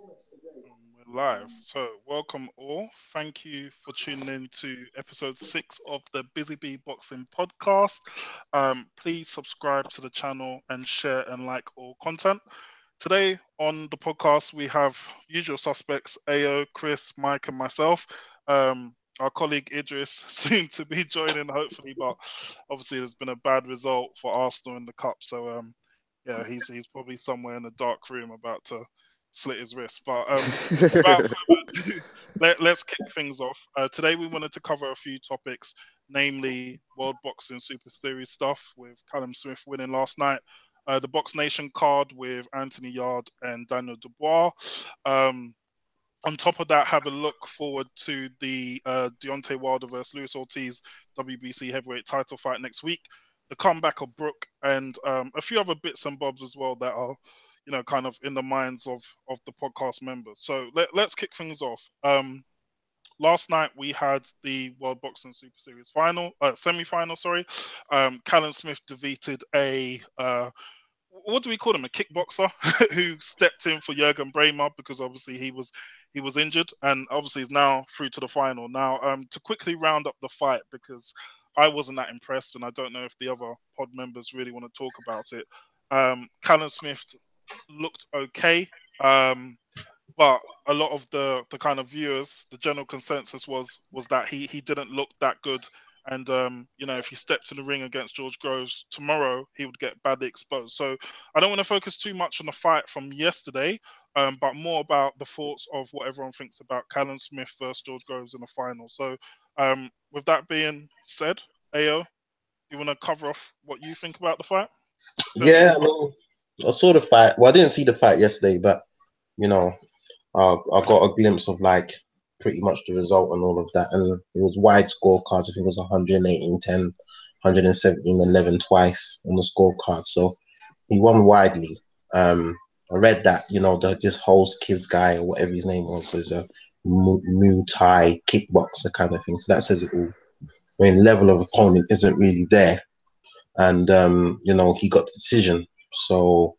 We're live. So, welcome all. Thank you for tuning in to episode 6 of the BusyBee Boxing Podcast. Please subscribe to the channel and share and like all content. Today on the podcast, we have usual suspects AO, Chris, Mike, and myself. Our colleague Idris soon to be joining, hopefully, but obviously there's been a bad result for Arsenal in the cup. So, yeah, he's probably somewhere in a dark room about to slit his wrist. But without further ado, let's kick things off. Today we wanted to cover a few topics, namely World Boxing Super Series stuff with Callum Smith winning last night, the Box Nation card with Anthony Yarde and Daniel Dubois. On top of that, have a look forward to the Deontay Wilder versus Luis Ortiz WBC heavyweight title fight next week, the comeback of Brook, and a few other bits and bobs as well that are, kind of in the minds of the podcast members. So let's kick things off. Last night we had the World Boxing Super Series semi-final. Sorry, Callum Smith defeated a what do we call him? A kickboxer who stepped in for Jurgen Bremer because obviously he was injured, and obviously is now through to the final. Now, to quickly round up the fight, because I wasn't that impressed, and I don't know if the other pod members really want to talk about it. Callum Smith looked okay, but a lot of the kind of viewers, the general consensus was that he didn't look that good. And if he stepped in the ring against George Groves tomorrow, he would get badly exposed. So I don't want to focus too much on the fight from yesterday, but more about the thoughts of what everyone thinks about Callum Smith versus George Groves in the final. So with that being said, AO, you want to cover off what you think about the fight? Yeah, I saw the fight. Well, I didn't see the fight yesterday, but I got a glimpse of like pretty much the result and all of that, and it was wide scorecards. I think it was 118-10, 117-11 twice on the scorecard. So he won widely. I read that this Holz Kids guy or whatever his name was is a Muay Thai kickboxer kind of thing. So that says it all. I mean, level of opponent isn't really there, and he got the decision. So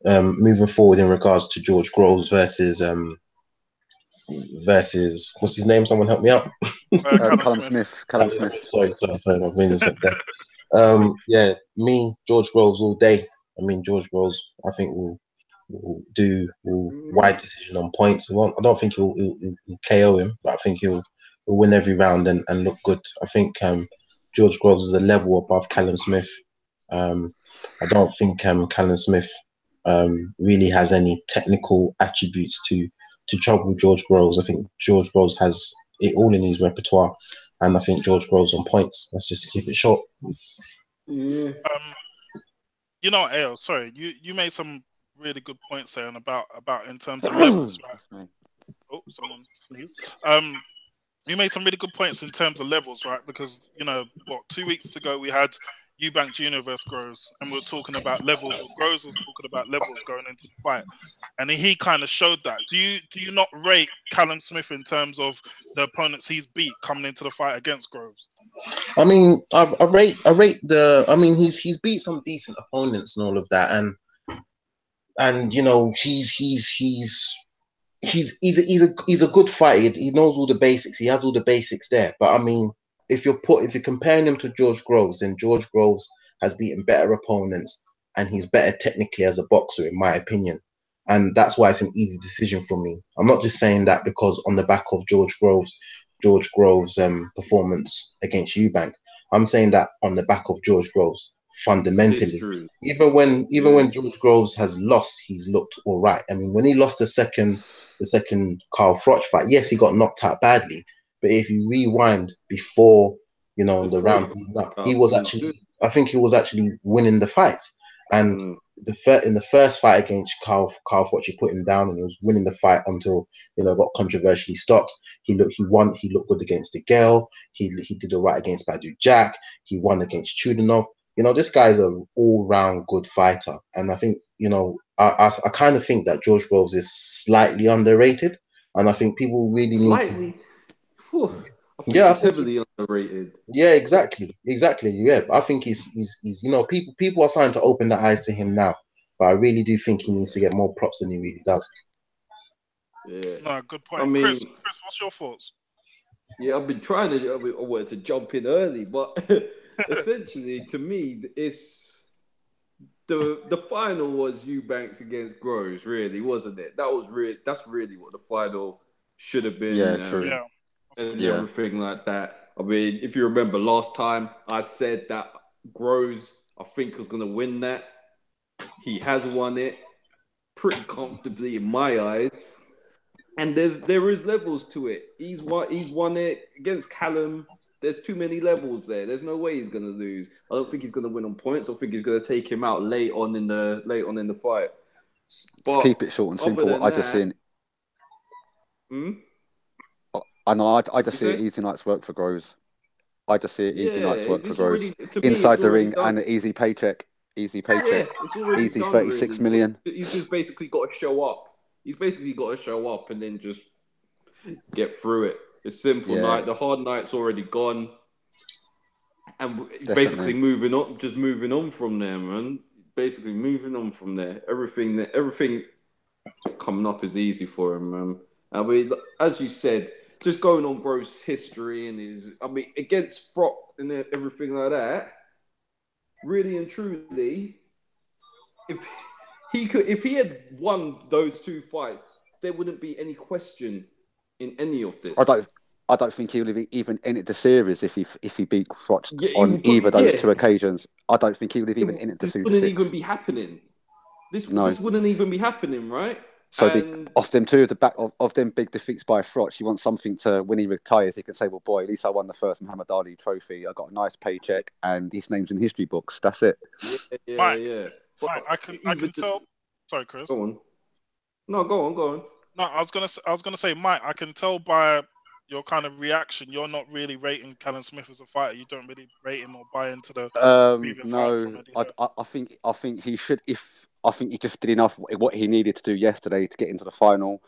moving forward in regards to George Groves versus what's his name? Someone help me out. Callum Smith. Callum Smith. Sorry, my brain just went there. Yeah, George Groves all day. I mean, George Groves, I think will do wide decision on points. I don't think he'll KO him, but I think he'll win every round and look good. I think George Groves is a level above Callum Smith. I don't think Callum Smith really has any technical attributes to trouble George Groves. I think George Groves has it all in his repertoire, and I think George Groves on points. Let's just keep it short. Yeah. AO, sorry, you made some really good points there and about in terms of levels, right? Oh, someone sneezed. You made some really good points in terms of levels, right? Because 2 weeks ago we had Eubank Jr. versus Groves, and we were talking about levels. Or Groves was talking about levels going into the fight, and he kind of showed that. Do you not rate Callum Smith in terms of the opponents he's beat coming into the fight against Groves? I mean, I rate the. I mean, he's beat some decent opponents and all of that, and he's a good fighter. He knows all the basics. He has all the basics there. But I mean, if you're comparing him to George Groves, then George Groves has beaten better opponents, and he's better technically as a boxer, in my opinion. And that's why it's an easy decision for me. I'm not just saying that because on the back of George Groves' performance against Eubank. I'm saying that on the back of George Groves. Fundamentally, even when George Groves has lost, he's looked all right. I mean, when he lost the second Carl Froch fight, yes, he got knocked out badly, but if you rewind before the round he was actually, I think he was actually winning the fights. And in the first fight against Carl Froch, he put him down and he was winning the fight until got controversially stopped. He won. He looked good against the Girl. He did all right against Badu Jack. He won against Chudinov. This guy's an all-round good fighter. And I think, I kind of think that George Groves is slightly underrated. And I think people really need to... I think heavily underrated. Yeah, exactly. Yeah, I think he's people are starting to open their eyes to him now. But I really do think he needs to get more props than he really does. Yeah. No, good point. I mean, Chris, what's your thoughts? Yeah, I've been trying to. I wanted to jump in early, but essentially, to me, it's the final was Eubanks against Groves, really, wasn't it? That's really what the final should have been, Yeah, true. Yeah. and Yeah. everything like that. I mean, if you remember last time, I said that Groves, I think, was going to win that. He has won it pretty comfortably in my eyes. And there is levels to it. He's won it against Callum. There's too many levels there. There's no way he's gonna lose. I don't think he's gonna win on points. I think he's gonna take him out late on in the fight. But to keep it short and simple, I just see I know. I just see it easy night's work for Groves. I just see it easy night's work for Groves. Inside the ring and an easy paycheck. Easy paycheck. Yeah, easy done, 36 really. Million. He's just basically got to show up. He's basically got to show up and then just get through it. It's simple. Night. The hard night's already gone. And basically moving on from there, man. Basically moving on from there. Everything coming up is easy for him, man. I mean, as you said, just going on Gross' history and against Frock and everything like that, really and truly, if he had won those two fights, there wouldn't be any question in any of this. I don't think he would have even entered the series if he beat Froch on either of those two occasions. I don't think he would have even entered the 2-6. This wouldn't even be happening. This wouldn't even be happening, right? So off them two, the back of them big defeats by Froch, he wants something to, when he retires, he can say, well, boy, at least I won the first Muhammad Ali trophy. I got a nice paycheck and his name's in history books. That's it. Yeah. Mike, I can tell. Sorry, Chris. Go on. No, go on. No, I was gonna say, Mike, I can tell by your kind of reaction, you're not really rating Callum Smith as a fighter. You don't really rate him or buy into the previous no. I think he should. I think he just did enough what he needed to do yesterday to get into the final.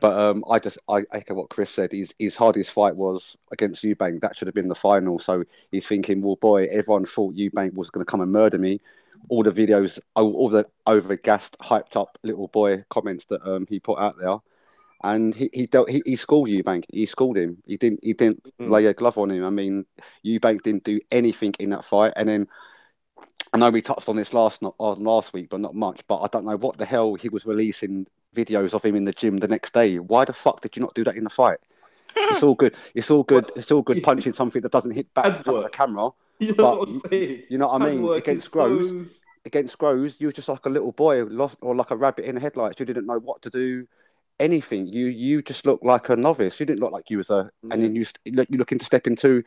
But I echo what Chris said. His hardest fight was against Eubank. That should have been the final. So he's thinking, well, boy, everyone thought Eubank was going to come and murder me. All the videos, all the over-gassed, hyped-up little boy comments that he put out there, and he schooled Eubank. He schooled him. He didn't lay a glove on him. I mean, Eubank didn't do anything in that fight. And then I know we touched on this last week, but not much. But I don't know what the hell he was releasing videos of him in the gym the next day. Why the fuck did you not do that in the fight? It's all good. It's all good punching something that doesn't hit back in front of the camera. You know what I'm saying? You know what I mean? Against Groves, you were just like a little boy lost, or like a rabbit in the headlights. You didn't know what to do, anything. You just looked like a novice. You didn't look like you was and then you're looking to step into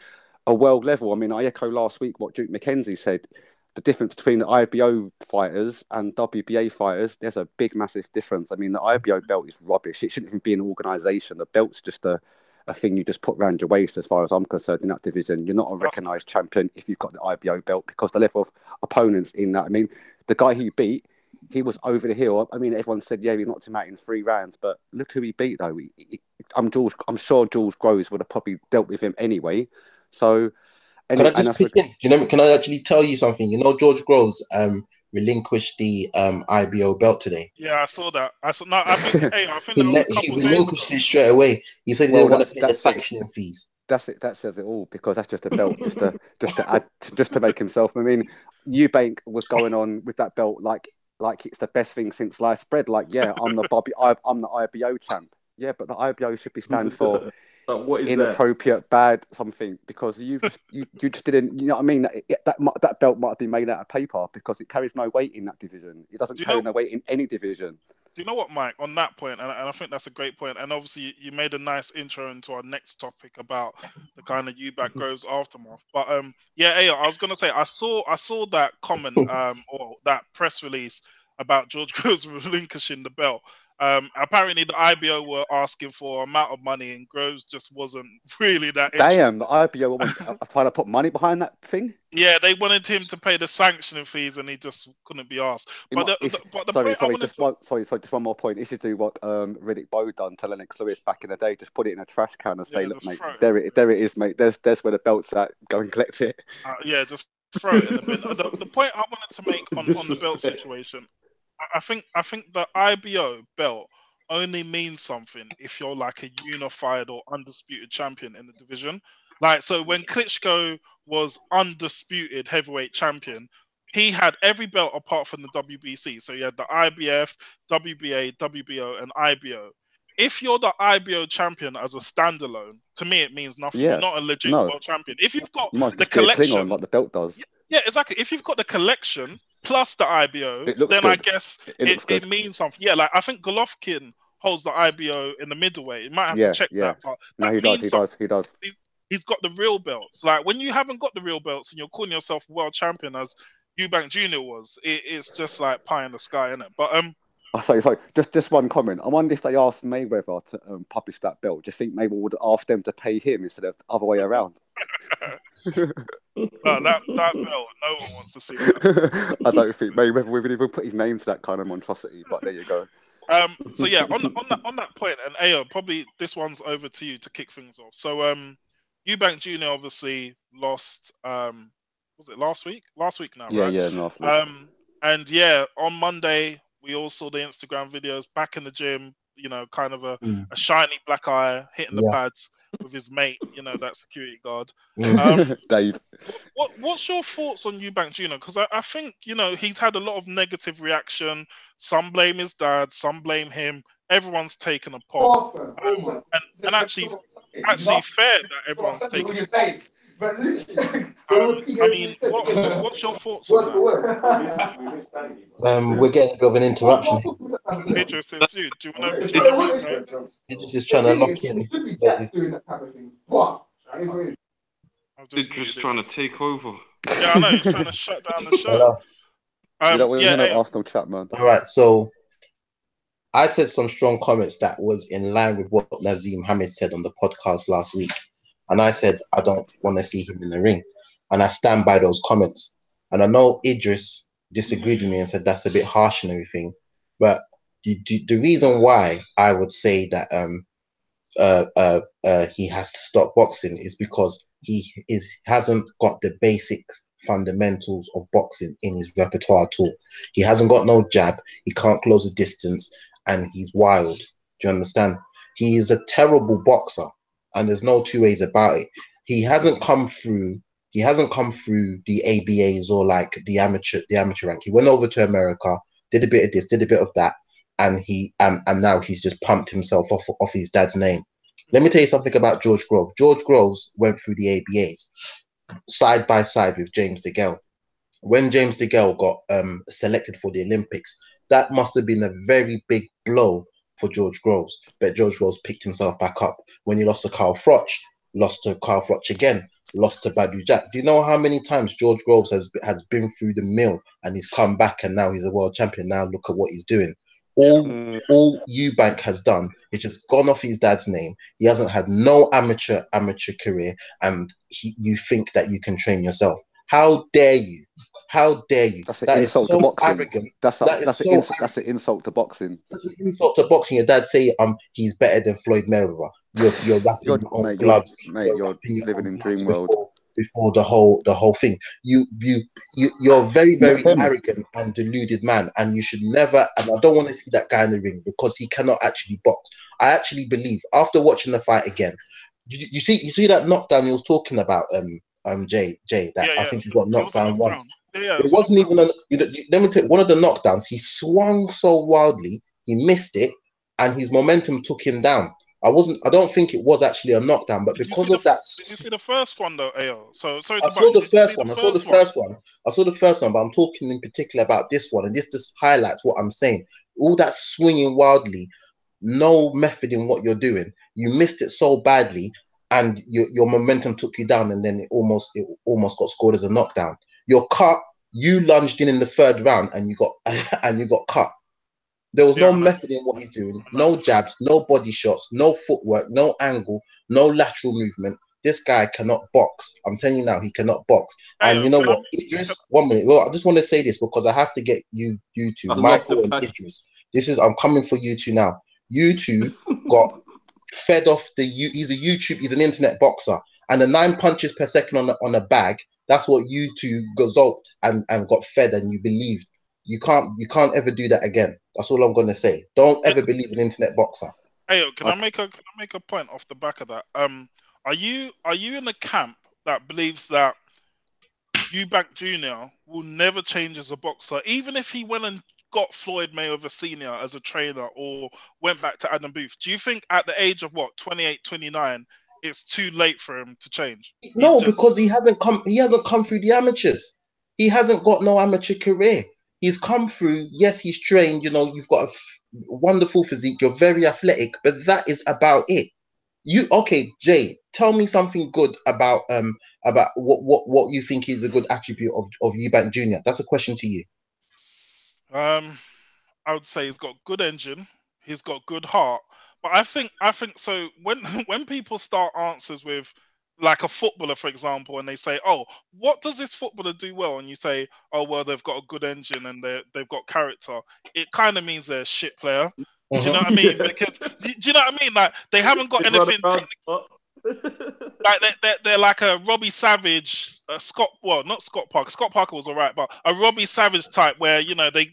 a world level. I mean, I echo last week what Duke McKenzie said. The difference between the IBO fighters and WBA fighters, there's a big, massive difference. I mean, the IBO belt is rubbish. It shouldn't even be an organisation. The belt's just a thing you just put around your waist, as far as I'm concerned, in that division. You're not a recognised champion if you've got the IBO belt, because the level of opponents in that. I mean, the guy he beat, he was over the hill. I mean, everyone said, yeah, he knocked him out in 3 rounds, but look who he beat, though. I'm sure Jules Groves would have probably dealt with him anyway. So, can I just pick in? Can I actually tell you something? You know, George Groves relinquished the IBO belt today. Yeah, I saw that. I think he relinquished it straight away. He said they were going to pay the sanctioning fees. That's it. That says it all, because that's just a belt, just to make himself. I mean, Eubank was going on with that belt like it's the best thing since sliced bread. Like, yeah, I'm the IBO champ. Yeah, but the IBO should be stand for what is inappropriate, bad something, because you just didn't. You know what I mean? That belt might have been made out of paper, because it carries no weight in that division. It doesn't carry no weight in any division. Do you know what, Mike? On that point, and I think that's a great point, and obviously you made a nice intro into our next topic about the kind of Eubank Groves aftermath. But I was gonna say I saw that comment or that press release about George Groves relinquishing the belt. Apparently the IBO were asking for an amount of money, and Groves just wasn't really that interested. Damn, the IBO were trying to put money behind that thing? Yeah, they wanted him to pay the sanctioning fees, and he just couldn't be asked. Just one more point. He should do what Riddick Bowe done to Lennox Lewis back in the day. Just put it in a trash can and say, look, mate, there it is, mate. There's where the belt's at. Go and collect it. Just throw it in the bin. The point I wanted to make on the belt situation, I think the IBO belt only means something if you're like a unified or undisputed champion in the division. Like, so when Klitschko was undisputed heavyweight champion, he had every belt apart from the WBC. So he had the IBF, WBA, WBO, and IBO. If you're the IBO champion as a standalone, to me it means nothing. Yeah. You're not a legit No. world champion. If you've got You might the just be a collection, Klingon like the belt does. yeah, exactly. If you've got the collection plus the IBO, It looks then good. I guess it means something. Yeah, like I think Golovkin holds the IBO in the middleweight. You might have to check that part. No, he does. He's got the real belts. Like when you haven't got the real belts and you're calling yourself world champion as Eubank Jr. was, it's just like pie in the sky, isn't it? But sorry. Just one comment. I wonder if they asked Mayweather to publish that belt. Do you think Mayweather would ask them to pay him instead of the other way around? No, that belt, no one wants to see that. I don't think Mayweather would even put his name to that kind of monstrosity. But there you go. So yeah, on that point, and Ayo, probably this one's over to you to kick things off. So Eubank Jr. obviously lost. Was it last week? Last week now, right? Yeah, last week. And yeah, on Monday we all saw the Instagram videos back in the gym. You know, kind of a shiny black eye hitting the pads with his mate. You know, that security guard. Dave. What's your thoughts on Eubank Jr.? Because I think, you know, he's had a lot of negative reaction. Some blame his dad, some blame him. Everyone's taken a pot. And actually fair that everyone's taken a pot. I mean, what's your thoughts on that? We're getting a bit of an interruption. Idris, it's you. Do you want to? Idris is trying to lock in. He's just trying to take over. Yeah, I know. He's trying to shut down the show. We're going to Arsenal chat, man. All right, so I said some strong comments that was in line with what Nazim Hamid said on the podcast last week. And I said, I don't want to see him in the ring. And I stand by those comments. And I know Idris disagreed with me and said that's a bit harsh and everything. But the reason why I would say that he has to stop boxing is because he hasn't got the basic fundamentals of boxing in his repertoire at all. He hasn't got no jab. He can't close the distance. And he's wild. Do you understand? He is a terrible boxer. And there's no two ways about it. He hasn't come through the ABAs or like the amateur rank. He went over to America, did a bit of this, did a bit of that, and now he's just pumped himself off his dad's name. Let me tell you something about George Groves. George Groves went through the ABAs side by side with James DeGale. When James DeGale got selected for the Olympics, that must have been a very big blow for George Groves, but George Groves picked himself back up. When he lost to Carl Froch, lost to Carl Froch again, lost to Badu Jack. Do you know how many times George Groves has been through the mill and he's come back and now he's a world champion? Now look at what he's doing. All Eubank has done is just gone off his dad's name. He hasn't had no amateur career, and you think that you can train yourself. How dare you? How dare you? That's an insult to boxing. Arrogant. That's an insult to boxing. That's an insult to boxing. Your dad say he's better than Floyd Mayweather. You're wrapping your own gloves. You're living in dream world. Before the whole thing, you're very, very arrogant and deluded man, and you should never. And I don't want to see that guy in the ring because he cannot actually box. I actually believe after watching the fight again, you see that knockdown he was talking about, Jay. I think he got knocked down once. It wasn't even let me tell you, one of the knockdowns, he swung so wildly, he missed it, and his momentum took him down. I don't think it was actually a knockdown, but because of that. Did you see the first one though, AO? I saw the first one, but I'm talking in particular about this one, and this just highlights what I'm saying. All that swinging wildly, no method in what you're doing. You missed it so badly, and your momentum took you down, and then it almost got scored as a knockdown. You're cut. You lunged in the third round, and you got cut. There was no method in what he's doing. No jabs, no body shots, no footwork, no angle, no lateral movement. This guy cannot box. I'm telling you now, he cannot box. And you know what, Idris? 1 minute. Well, I just want to say this because I have to get you two, Michael and Idris. I'm coming for you two now. You two got fed off he's an internet boxer, and the 9 punches per second on a bag. That's what you two gazoped and got fed, and you believed. You can't ever do that again. That's all I'm gonna say. Don't ever believe an internet boxer. Hey, can I make a point off the back of that? Are you in the camp that believes that Eubank Jr. will never change as a boxer, even if he went and got Floyd Mayweather Sr. as a trainer or went back to Adam Booth? Do you think at the age of 28, 29, it's too late for him to change? No, because he hasn't come through the amateurs. He hasn't got no amateur career. He's come through. Yes, he's trained. You know, you've got a wonderful physique. You're very athletic, but that is about it. Jay, tell me something good about what you think is a good attribute of Eubank Jr. That's a question to you. I would say he's got good engine. He's got good heart. But I think so. When people start answers with, like, a footballer, for example, and they say, "Oh, what does this footballer do well?" and you say, "Oh, well, they've got a good engine and they've got character," it kind of means they're a shit player. Do you know what I mean? Because do you know what I mean? Like, they haven't got anything. Like they're like a Robbie Savage, not Scott Parker. Scott Parker was alright, but a Robbie Savage type where, you know, they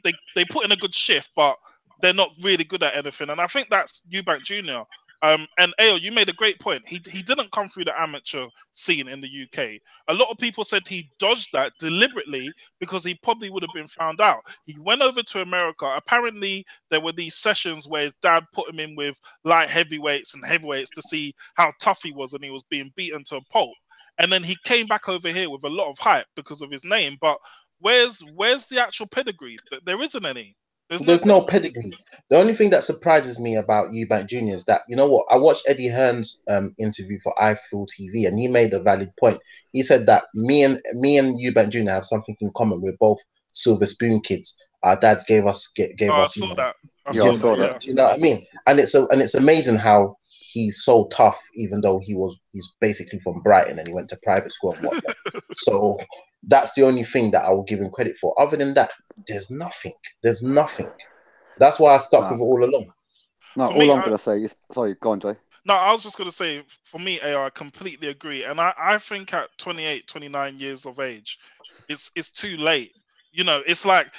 put in a good shift, but they're not really good at anything. And I think that's Eubank Jr. And Ayo, you made a great point. He didn't come through the amateur scene in the UK. A lot of people said he dodged that deliberately because he probably would have been found out. He went over to America. Apparently, there were these sessions where his dad put him in with light heavyweights and heavyweights to see how tough he was, and he was being beaten to a pulp. And then he came back over here with a lot of hype because of his name. But where's the actual pedigree? There isn't any. There's no pedigree. The only thing that surprises me about Eubank Jr. is that, you know what, I watched Eddie Hearn's interview for iFull TV, and he made a valid point. He said that me and Eubank Jr. have something in common. We're both Silver Spoon kids. Our dads gave us. I saw that. Do you know what I mean? And it's amazing how he's so tough, even though he's basically from Brighton and he went to private school and whatnot. So that's the only thing that I will give him credit for. Other than that, there's nothing. That's why I stuck with it all along. No, I'm going to say is... Sorry, go on, Jay. No, I was just going to say, for me, I completely agree. And I think at 28, 29 years of age, it's too late. You know, it's like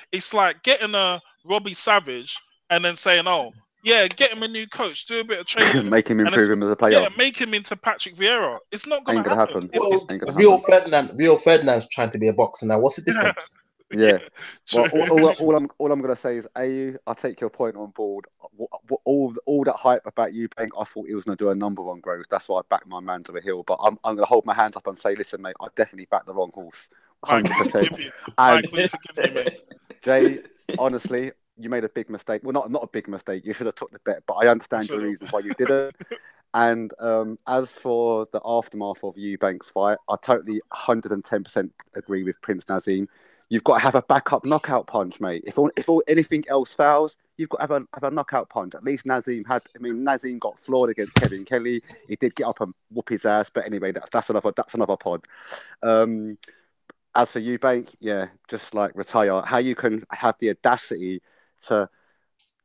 getting a Robbie Savage and then saying, "Oh, yeah, get him a new coach, do a bit of training, make him improve him as a player. Yeah, make him into Patrick Vieira." It's not going to happen. Rio Ferdinand's trying to be a boxer now. What's the difference? Yeah. Well, all I'm going to say is, I take your point on board. All that hype about Eubank, I thought he was going to do a number one growth. That's why I backed my man to the hill. But I'm going to hold my hands up and say, listen, mate, I definitely backed the wrong horse. 100%. And Jay, honestly, you made a big mistake. Well, not a big mistake. You should have took the bet, but I understand your reasons why you didn't. And as for the aftermath of Eubank's fight, I totally 110% agree with Prince Naseem. You've got to have a backup knockout punch, mate. If anything else fails, you've got to have a knockout punch. At least Naseem got floored against Kevin Kelly. He did get up and whoop his ass, but anyway, that's another pod. As for Eubank, yeah, just like retire. How you can have the audacity to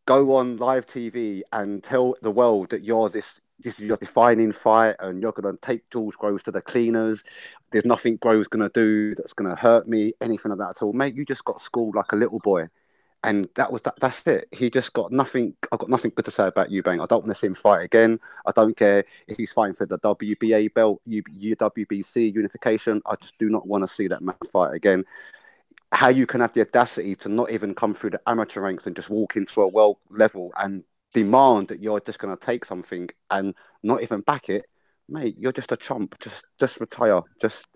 go on live TV and tell the world that this is your defining fight and you're going to take George Groves to the cleaners. There's nothing Groves going to do that's going to hurt me, anything like that at all. Mate, you just got schooled like a little boy. And that's it. He just got nothing. I've got nothing good to say about Eubank. I don't want to see him fight again. I don't care if he's fighting for the WBA belt, WBC unification. I just do not want to see that man fight again. How you can have the audacity to not even come through the amateur ranks and just walk into a world level and demand that you're just going to take something and not even back it, mate, you're just a chump. Just retire. Just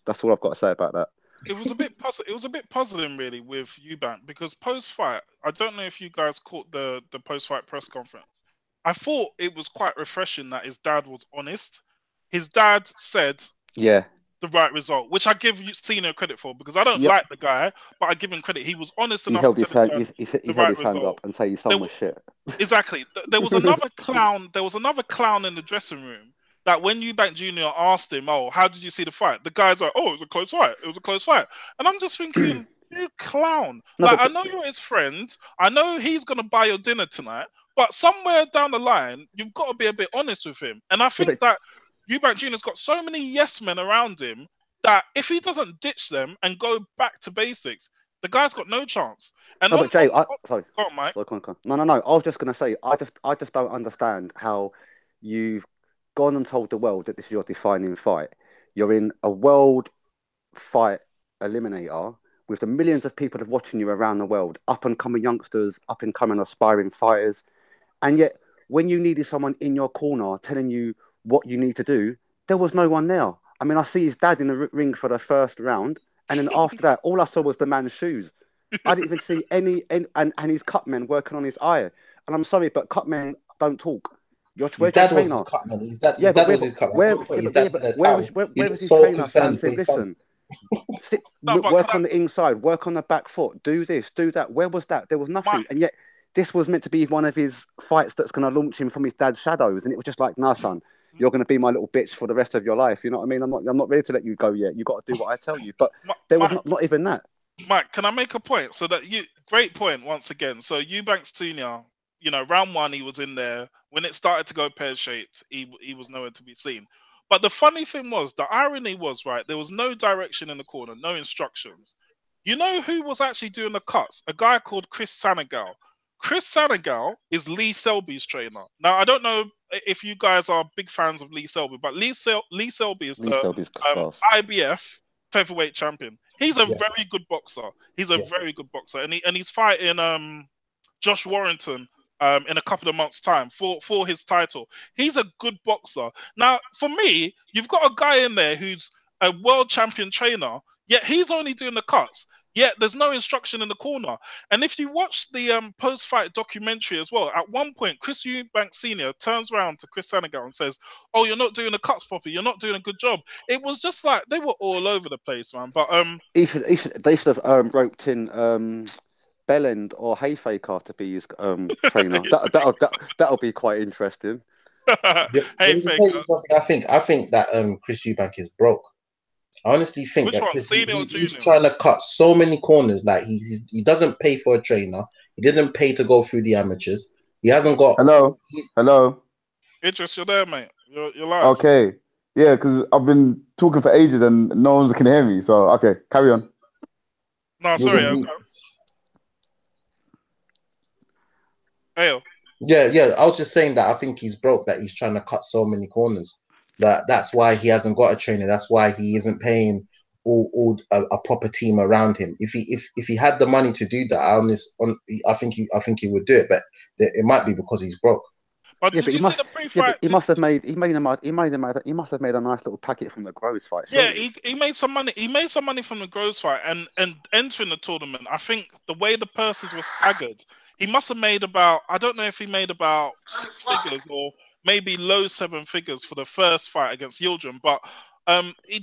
that's all I've got to say about that. It was a bit puzzling, really, with Eubank, because post-fight, I don't know if you guys caught the post-fight press conference. I thought it was quite refreshing that his dad was honest. His dad said the right result, which I give Cena credit for, because I don't like the guy, but I give him credit. He was honest enough to tell he held his hand up and say his son was shit. Exactly. There was another clown. There was another clown in the dressing room that when Eubank Jr. asked him, "Oh, how did you see the fight?" The guy's like, "Oh, it was a close fight. It was a close fight." And I'm just thinking, you clown. I know you're his friend. I know he's going to buy your dinner tonight. But somewhere down the line, you've got to be a bit honest with him. And I think that Eubank Jr.'s got so many yes men around him that if he doesn't ditch them and go back to basics, The guy's got no chance. And no, but Jay, sorry. Go on, Mike. Sorry, go on. No. I was just going to say, I just don't understand how you've gone and told the world that this is your defining fight. You're in a world fight eliminator with the millions of people watching you around the world, up-and-coming youngsters, up-and-coming aspiring fighters. And yet, when you needed someone in your corner telling you what you need to do, there was no one there. I mean, I see his dad in the ring for the first round, and then after that, all I saw was the man's shoes. I didn't even see any and his cutmen working on his eye. And I'm sorry, but cutmen don't talk. His dad was his cutman. His dad was his cutman. Where was his trainer saying, listen, work on the inside, work on the back foot, do this, do that. Where was that? There was nothing. And yet, this was meant to be one of his fights that's going to launch him from his dad's shadows. And it was just like, nah, son, you're going to be my little bitch for the rest of your life. You know what I mean? I'm not ready to let you go yet. You got to do what I tell you. But there was not even that. Mike, can I make a point? So that great point once again. So Eubanks Senior, round one he was in there. When it started to go pear-shaped, he was nowhere to be seen. But the funny thing was, the irony was, right, there was no direction in the corner, no instructions. You know who was actually doing the cuts? A guy called Chris Sanagal. Chris Sanagal is Lee Selby's trainer. Now, I don't know if you guys are big fans of Lee Selby, but Lee Selby is the IBF featherweight champion. He's a very good boxer. He's a very good boxer, and he's fighting Josh Warrington in a couple of months' time for his title. He's a good boxer. Now, for me, you've got a guy in there who's a world champion trainer, yet he's only doing the cuts. Yet there's no instruction in the corner. And if you watch the post-fight documentary as well, at one point, Chris Eubanks Sr. turns around to Chris Sanagal and says, "Oh, you're not doing the cuts properly. You're not doing a good job." It was just like they were all over the place, man. But they should have roped in Bellend or Hayfaker to be his trainer. That'll be quite interesting. I think that Chris Eubank is broke. I honestly think that he's trying to cut so many corners. Like he doesn't pay for a trainer. He didn't pay to go through the amateurs. He hasn't got. Hello. Idris, you're there, mate. You're live. Okay. Yeah, because I've been talking for ages and no one can hear me. So okay, carry on. No, sorry. Ayo. Yeah. I was just saying that I think he's broke. That he's trying to cut so many corners. That's why he hasn't got a trainer. That's why he isn't paying a proper team around him. If he had the money to do that, I think he would do it. But it might be because he's broke. But he must have made a nice little packet from the Groves fight. Yeah, he made some money. He made some money from the Groves fight, and entering the tournament. I think the way the purses were staggered, he must have made about. I don't know if he made about 6 figures or maybe low 7 figures for the first fight against Yildirim. But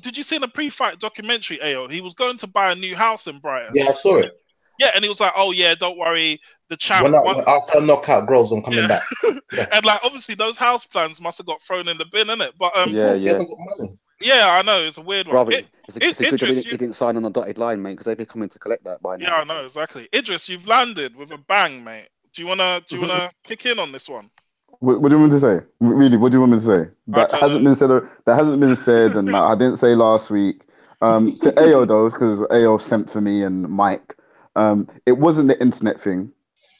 did you see in the pre-fight documentary, Ayo? He was going to buy a new house in Brighton. Yeah, I saw it. Yeah, and he was like, "Oh yeah, don't worry, the champ." After I knock out Groves, I'm coming back. Yeah. And like, obviously, those house plans must have got thrown in the bin, innit? But he hasn't got money. Yeah, I know, it's a weird one. Brother, it's a good job he didn't sign on the dotted line, mate, because they'd be coming to collect that by now. Yeah, I know, exactly. Idris, you've landed with a bang, mate. Do you wanna kick in on this one? What do you want me to say? Really, what do you want me to say? That hasn't been said, and I didn't say last week. To Ayo though, because Ayo sent for me and Mike. It wasn't the internet thing.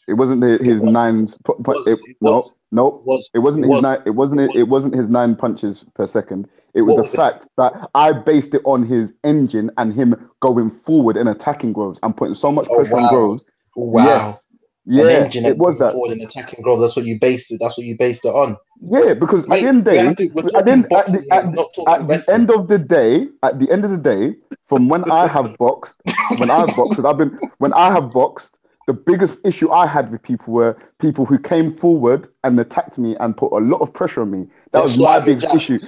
It wasn't his 9. It wasn't his 9 punches per second. It was the fact that I based it on his engine and him going forward and attacking Groves and putting so much pressure on Groves. Wow. Yes. Yeah, it was that. Forward and attacking Groves. That's what you based it. That's what you based it on. Yeah, because at the end of the day, from when I have boxed, the biggest issue I had with people were people who came forward and attacked me and put a lot of pressure on me. That was my biggest issue.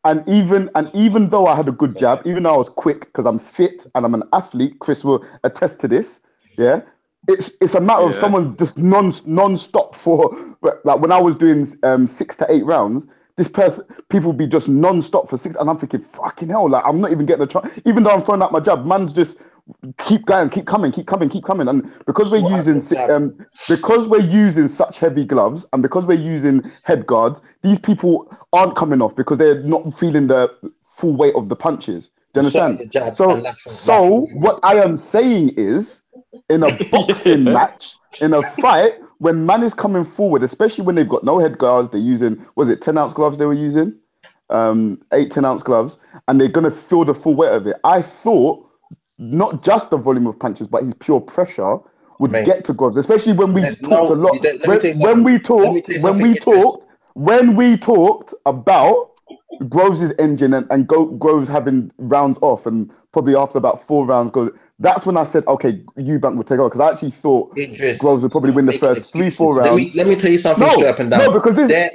And even though I had a good jab, even though I was quick because I'm fit and I'm an athlete, Chris will attest to this. Yeah. It's a matter of someone just non-stop for, like when I was doing 6 to 8 rounds, people be just non-stop for 6, and I'm thinking, fucking hell, like I'm not even getting a try. Even though I'm throwing out my jab, man's just keep going, keep coming. And because we're using such heavy gloves and because we're using head guards, these people aren't coming off because they're not feeling the full weight of the punches. Do you understand? So what I am saying is, in a boxing match, in a fight, when man is coming forward, especially when they've got no head guards, they're using, was it 10-ounce gloves they were using? 10-ounce gloves, and they're going to feel the full weight of it. I thought not just the volume of punches, but his pure pressure would get to Groves, especially when we talked a lot. When we talked about Groves' engine and Groves having rounds off, and probably after about 4 rounds goes. That's when I said, okay, Eubank would take over, because I actually thought Groves would probably win the first 3-4 rounds. Let me tell you something straight up and down. No, because these are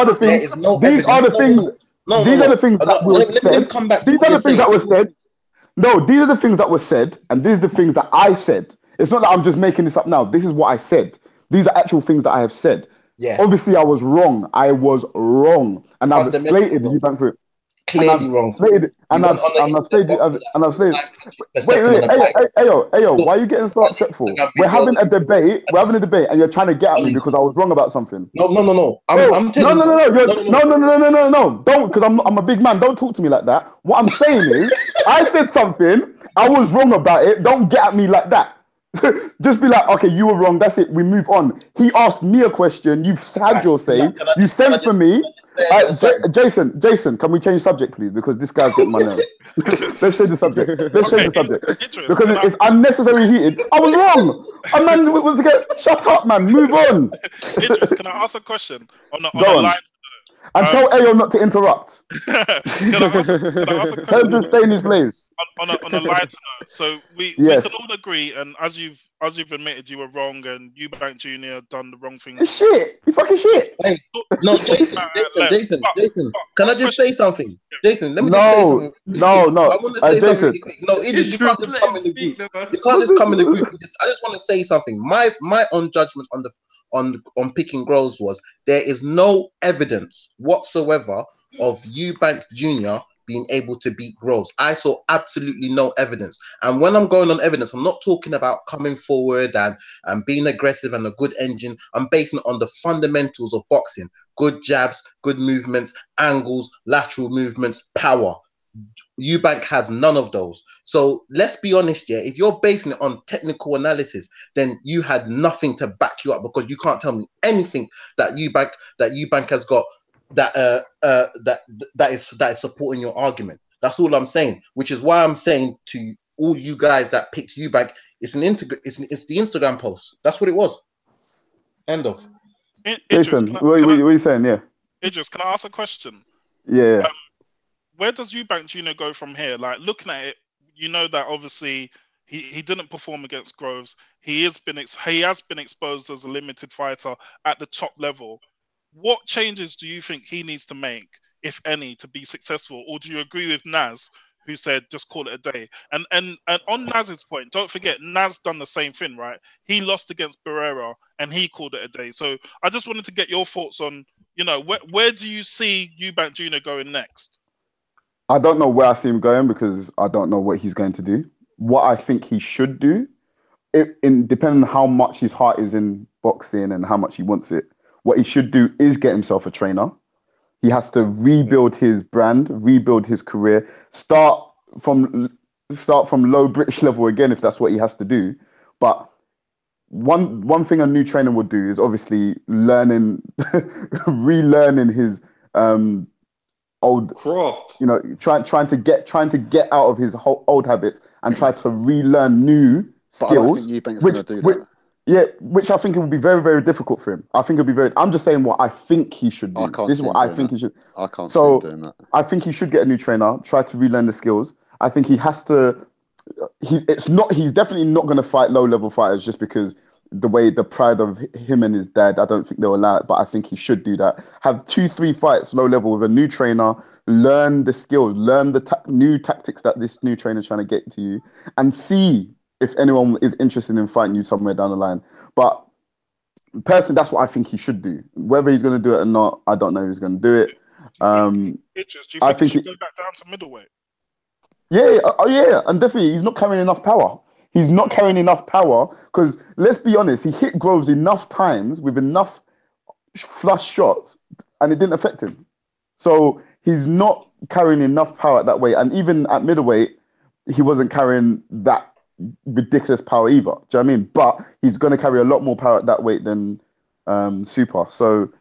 the things that were said. No, these are the things that were said, and these are the things that I said. It's not that I'm just making this up now. This is what I said. These are actual things that I have said. Yeah. Obviously, I was wrong. And I've slated Eubank for it. Clearly wrong. Wait, why are you getting so upset for? We're having a debate, and you're trying to get at me because I was wrong about something. No. I'm telling you. No. Don't, because I'm a big man. Don't talk to me like that. What I'm saying is, I said something, I was wrong about it. Don't get at me like that. Just be like, okay, you were wrong. That's it. We move on. He asked me a question. You've had your say. You sent for me. Jason, can we change subject, please? Because this guy's getting my nerves. Let's change the subject. Because it's unnecessary heated. I was wrong. Shut up, man. Move on. Can I ask a question on a live? And tell Ayo not to interrupt. Can I ask a question? Tell him to stay in his place. On a lighter note, so we can all agree, and as you've admitted, you were wrong, and Eubank Jr. done the wrong thing. It's shit. He's fucking shit. Hey, no, Jason. Can I just say something? Jason, let me just say something. No. I want to say something really quick. No, Idris, you can't just come in the group. You can't just come in the group. I just want to say something. My own judgment on picking Groves was there is no evidence whatsoever of Eubank Jr. being able to beat Groves. I saw absolutely no evidence. And when I'm going on evidence, I'm not talking about coming forward and being aggressive and a good engine. I'm basing it on the fundamentals of boxing. Good jabs, good movements, angles, lateral movements, power. Eubank has none of those. So let's be honest here. If you're basing it on technical analysis, then you had nothing to back you up, because you can't tell me anything that Eubank has got that is supporting your argument. That's all I'm saying. Which is why I'm saying to all you guys that picked Eubank, it's the Instagram post. That's what it was. End of. Jason, what are you saying? Yeah. Idris, can I ask a question? Yeah. Where does Eubank Jr. go from here? Like, looking at it, you know that obviously he didn't perform against Groves. He has been exposed as a limited fighter at the top level. What changes do you think he needs to make, if any, to be successful? Or do you agree with Naz, who said just call it a day? And on Naz's point, don't forget, Naz done the same thing, right? He lost against Barrera and he called it a day. So I just wanted to get your thoughts on, where do you see Eubank Jr. going next? I don't know where I see him going, because I don't know what he's going to do. What I think he should do, depending on how much his heart is in boxing and how much he wants it, what he should do is get himself a trainer. He has to rebuild his brand, rebuild his career, start from low British level again, if that's what he has to do. But one thing a new trainer would do is obviously relearning his old craft, trying to get out of his old habits and try to relearn new skills. Which I think it would be very, very difficult for him. I think it'll be very. I'm just saying what I think he should do. This is what I think he should. I can't see him doing that. I think he should get a new trainer, try to relearn the skills. I think he has to. He's definitely not going to fight low level fighters just because the pride of him and his dad. I don't think they'll allow it, but I think he should do that. Have 2-3 fights low level with a new trainer. Learn the skills. Learn the new tactics that this new trainer is trying to get to you, and see if anyone is interested in fighting you somewhere down the line. But personally, that's what I think he should do. Whether he's going to do it or not, I don't know if he's going to do it. Do you think he should go back down to middleweight? Yeah, and definitely he's not carrying enough power. He's not carrying enough power because, let's be honest, he hit Groves enough times with enough flush shots and it didn't affect him. So he's not carrying enough power at that weight, and even at middleweight, he wasn't carrying that ridiculous power either. Do you know what I mean? But he's going to carry a lot more power at that weight than super. So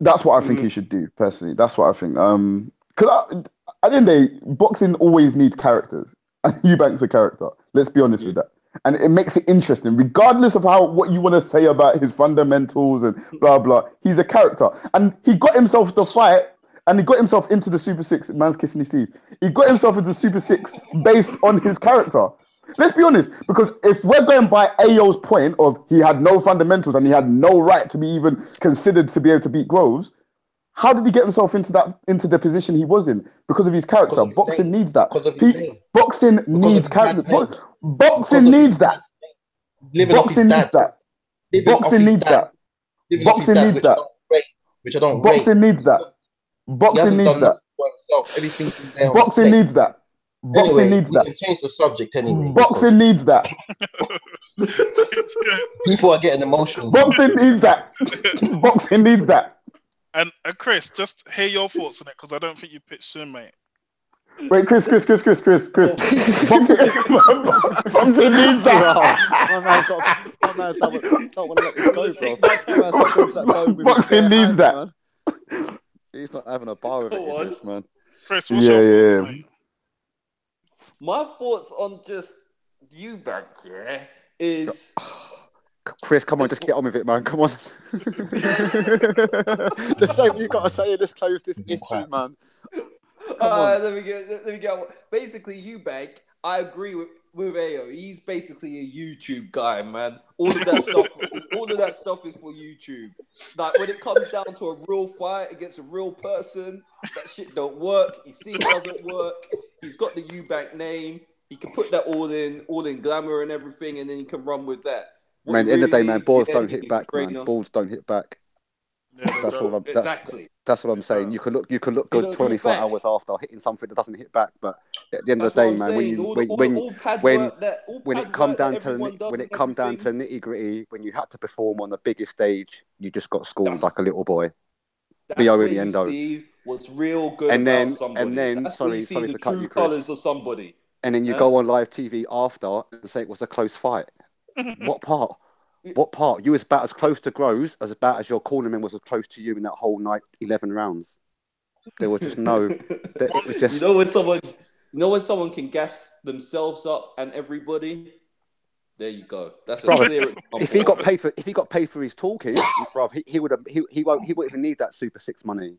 that's what I think he should do, personally. That's what I think. Because at the end of the day, boxing always needs characters. And Eubank's a character. Let's be honest with that. And it makes it interesting, regardless of what you want to say about his fundamentals and blah, blah. He's a character. And he got himself the fight, and he got himself into the Super 6. Man's kissing his teeth. He got himself into Super 6 based on his character. Let's be honest, because if we're going by Ayo's point of he had no fundamentals and he had no right to be even considered to be able to beat Groves, how did he get himself into the position he was in? Because of his character. Boxing needs that. Boxing needs character. Boxing needs that. Boxing needs that. Boxing needs that. Boxing needs that. Which I don't rate. Boxing needs that. Boxing needs that. Boxing needs that. Boxing needs that. We can change the subject anyway. Boxing needs that. People are getting emotional. Boxing needs that. Boxing needs that. And Chris, just hear your thoughts on it, because I don't think you pitched in, mate. Wait, Chris. Boxing needs that. My man's don't want to let this go, bro. Boxing needs that. He's not having a bar of it, man. Chris, what's your thoughts, mate? My thoughts on just Eubank, is... Chris, come on, just get on with it, man. Come on. Just say what you got to say and just close this issue, man. Let me get on. Basically, Eubank, I agree with Ayo. He's basically a YouTube guy, man. All of that stuff is for YouTube. Like, when it comes down to a real fight against a real person, that shit don't work. You see, it doesn't work. He's got the Eubank name. He can put that all in glamour and everything, and then he can run with that. Man, at the end of the day, man, balls don't hit back, man. Balls don't hit back. Yeah, That's what I'm saying. You can look good 24 hours after hitting something that doesn't hit back, but at the end of the day, man, when it come down to the nitty gritty, when you had to perform on the biggest stage, you just got schooled like a little boy. Bo in the endo. What's real good sorry to cut you, Chris. Colours of somebody. And then you go on live TV after and say it was a close fight. What part? What part? You was about as close to Groves as about as your cornerman was as close to you in that whole night, 11 rounds. There was just no. It was just... when someone can gas themselves up and everybody. There you go. That's a clear example. If he got paid for his talking, bro, he wouldn't even need that Super 6 money.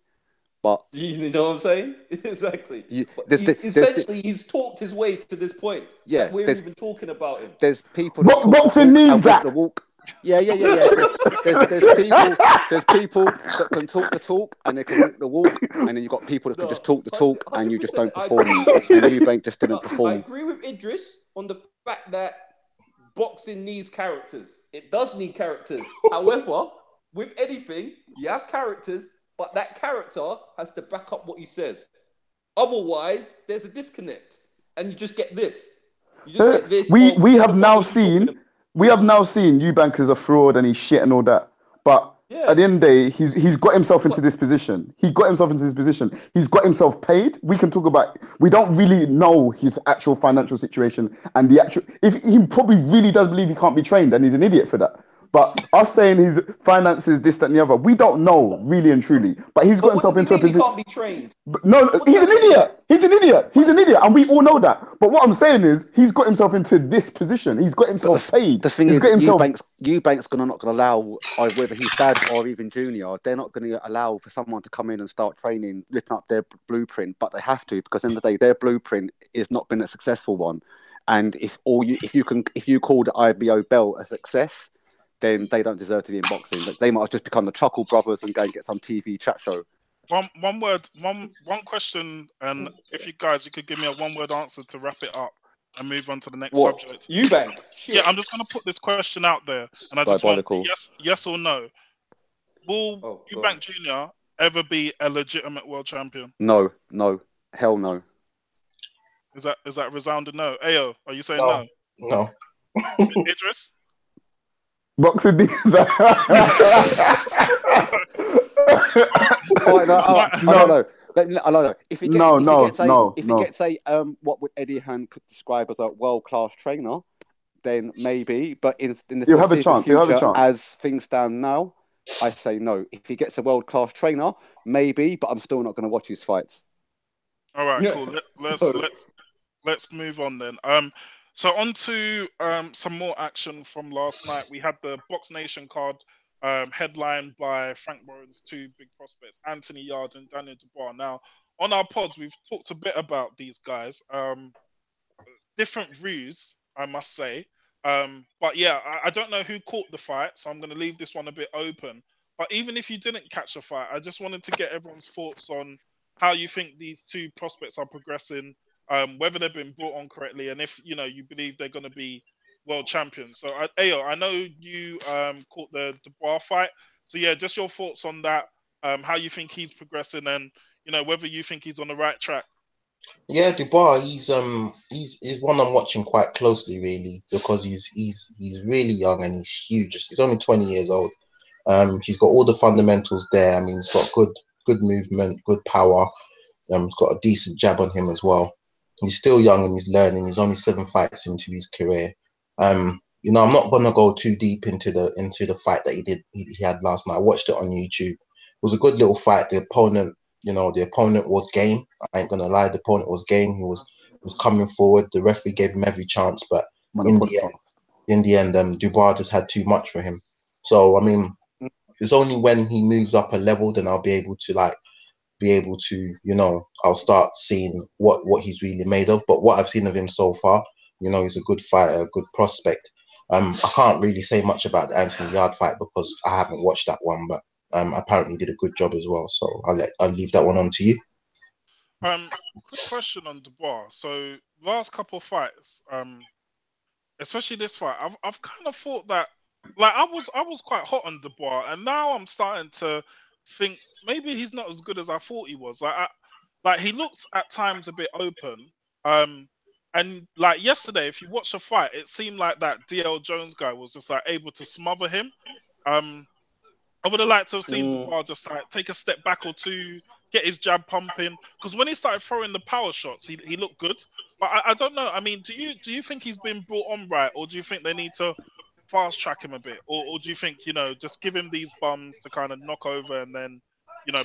But you know what I'm saying? Exactly. Essentially, he's talked his way to this point. Yeah, we're even talking about him. There's people. Boxing needs that. The walk. Yeah. There's people that can talk the talk and they can walk the walk, and then you've got people that can just talk the talk and you just don't perform. And Eubank just didn't perform. I agree with Idris on the fact that boxing needs characters. It does need characters. However, with anything, you have characters. But that character has to back up what he says. Otherwise, there's a disconnect, and you just get this. We have now seen Eubank is a fraud and he's shit and all that. But at the end of the day, he's got himself into this position. He's got himself paid. We can talk about. We don't really know his actual financial situation and if he probably really does believe he can't be trained, and he's an idiot for that. But us saying his finances, this, that, and the other, we don't know really and truly. But he's got himself into a position. He can't be trained. No, he's an idiot, and we all know that. But what I'm saying is, he's got himself into this position. He's got himself paid. The thing is, Eubank's not going to allow, whether he's dad or even junior, they're not going to allow for someone to come in and start training, lifting up their blueprint. But they have to, because at the end of the day, their blueprint has not been a successful one. And if you call the IBO belt a success, then they don't deserve to be in boxing. They might have just become the Chuckle Brothers and go and get some TV chat show. One question, and if you could give me a one-word answer to wrap it up and move on to the next subject. Eubank. Yeah, I'm just going to put this question out there, and I just want yes or no. Will Eubank Jr. ever be a legitimate world champion? No, hell no. Is that a resounding no? Ayo, are you saying no? No. Idris? Boxing needs that. No. If he gets a what would Eddie Hearn could describe as a world-class trainer, then maybe. But in the foreseeable future, as things stand now, I say no. If he gets a world-class trainer, maybe, but I'm still not going to watch his fights. All right, cool. Let's move on then. So on to some more action from last night. We had the Box Nation card headlined by Frank Warren's two big prospects, Anthony Yarde and Daniel Dubois. Now, on our pods, we've talked a bit about these guys. Different views, I must say. But yeah, I don't know who caught the fight, so I'm going to leave this one a bit open. But even if you didn't catch a fight, I just wanted to get everyone's thoughts on how you think these two prospects are progressing, whether they've been brought on correctly, and if you believe they're going to be world champions. So, Ayo, I know you caught the Dubois fight. So yeah, just your thoughts on that, how you think he's progressing, and whether you think he's on the right track. Yeah, Dubois, he's one I'm watching quite closely, really, because he's really young and he's huge. He's only 20 years old. He's got all the fundamentals there. I mean, he's got good movement, good power. He's got a decent jab on him as well. He's still young and he's learning. He's only 7 fights into his career. I'm not gonna go too deep into the fight that he had last night. I watched it on YouTube. It was a good little fight. The opponent was game. I ain't gonna lie, the opponent was game. He was coming forward. The referee gave him every chance, but in the end, Dubois just had too much for him. So I mean, it's only when he moves up a level then I'll be able to I'll start seeing what he's really made of. But what I've seen of him so far, he's a good fighter, a good prospect. I can't really say much about the Anthony Yarde fight because I haven't watched that one, but apparently did a good job as well. So I'll leave that one on to you. Quick question on Dubois. So last couple of fights, especially this fight, I've kind of thought that, like, I was quite hot on Dubois, and now I'm starting to think maybe he's not as good as I thought he was. Like he looked at times a bit open. And like yesterday, if you watch the fight, it seemed like that DL Jones guy was just like able to smother him. I would have liked to have seen Dubois just like take a step back or two, get his jab pumping. Because when he started throwing the power shots, he looked good. But I don't know. I mean, do you think he's been brought on right, or do you think they need to fast track him a bit, or do you think just give him these bums to kind of knock over and then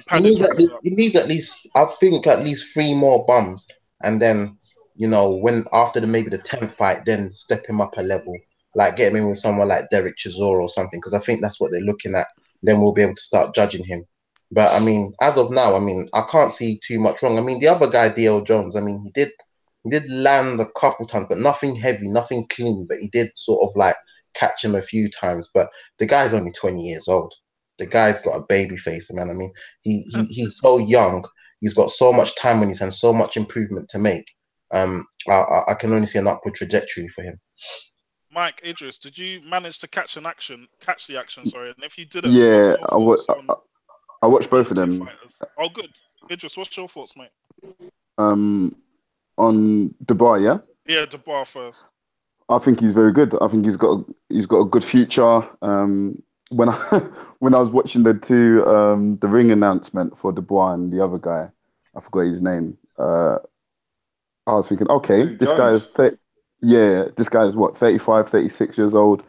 pad his record up? He needs at least, I think, at least 3 more bums, and then when after maybe the 10th fight, then step him up a level, like get him in with someone like Derek Chisora or something, because I think that's what they're looking at. Then we'll be able to start judging him. But I mean, as of now, I mean, I can't see too much wrong. I mean, the other guy, DL Jones, I mean, he did land a couple times, but nothing heavy, nothing clean. But he did sort of like catch him a few times. But the guy's only 20 years old. The guy's got a baby face, man. I mean, he's so young. He's got so much time on his hands, so much improvement to make. I can only see an upward trajectory for him. Mike, Idris, did you manage to catch the action? Sorry, and if you didn't, yeah, I watched both of them. Fighters? Oh, good. Idris, what's your thoughts, mate? On Dubois, yeah. Yeah, Dubois first. I think he's very good. I think he's got a good future. When I was watching the ring announcement for Dubois and the other guy, I forgot his name. I was thinking, okay, this guy is what, 35, 36 years old.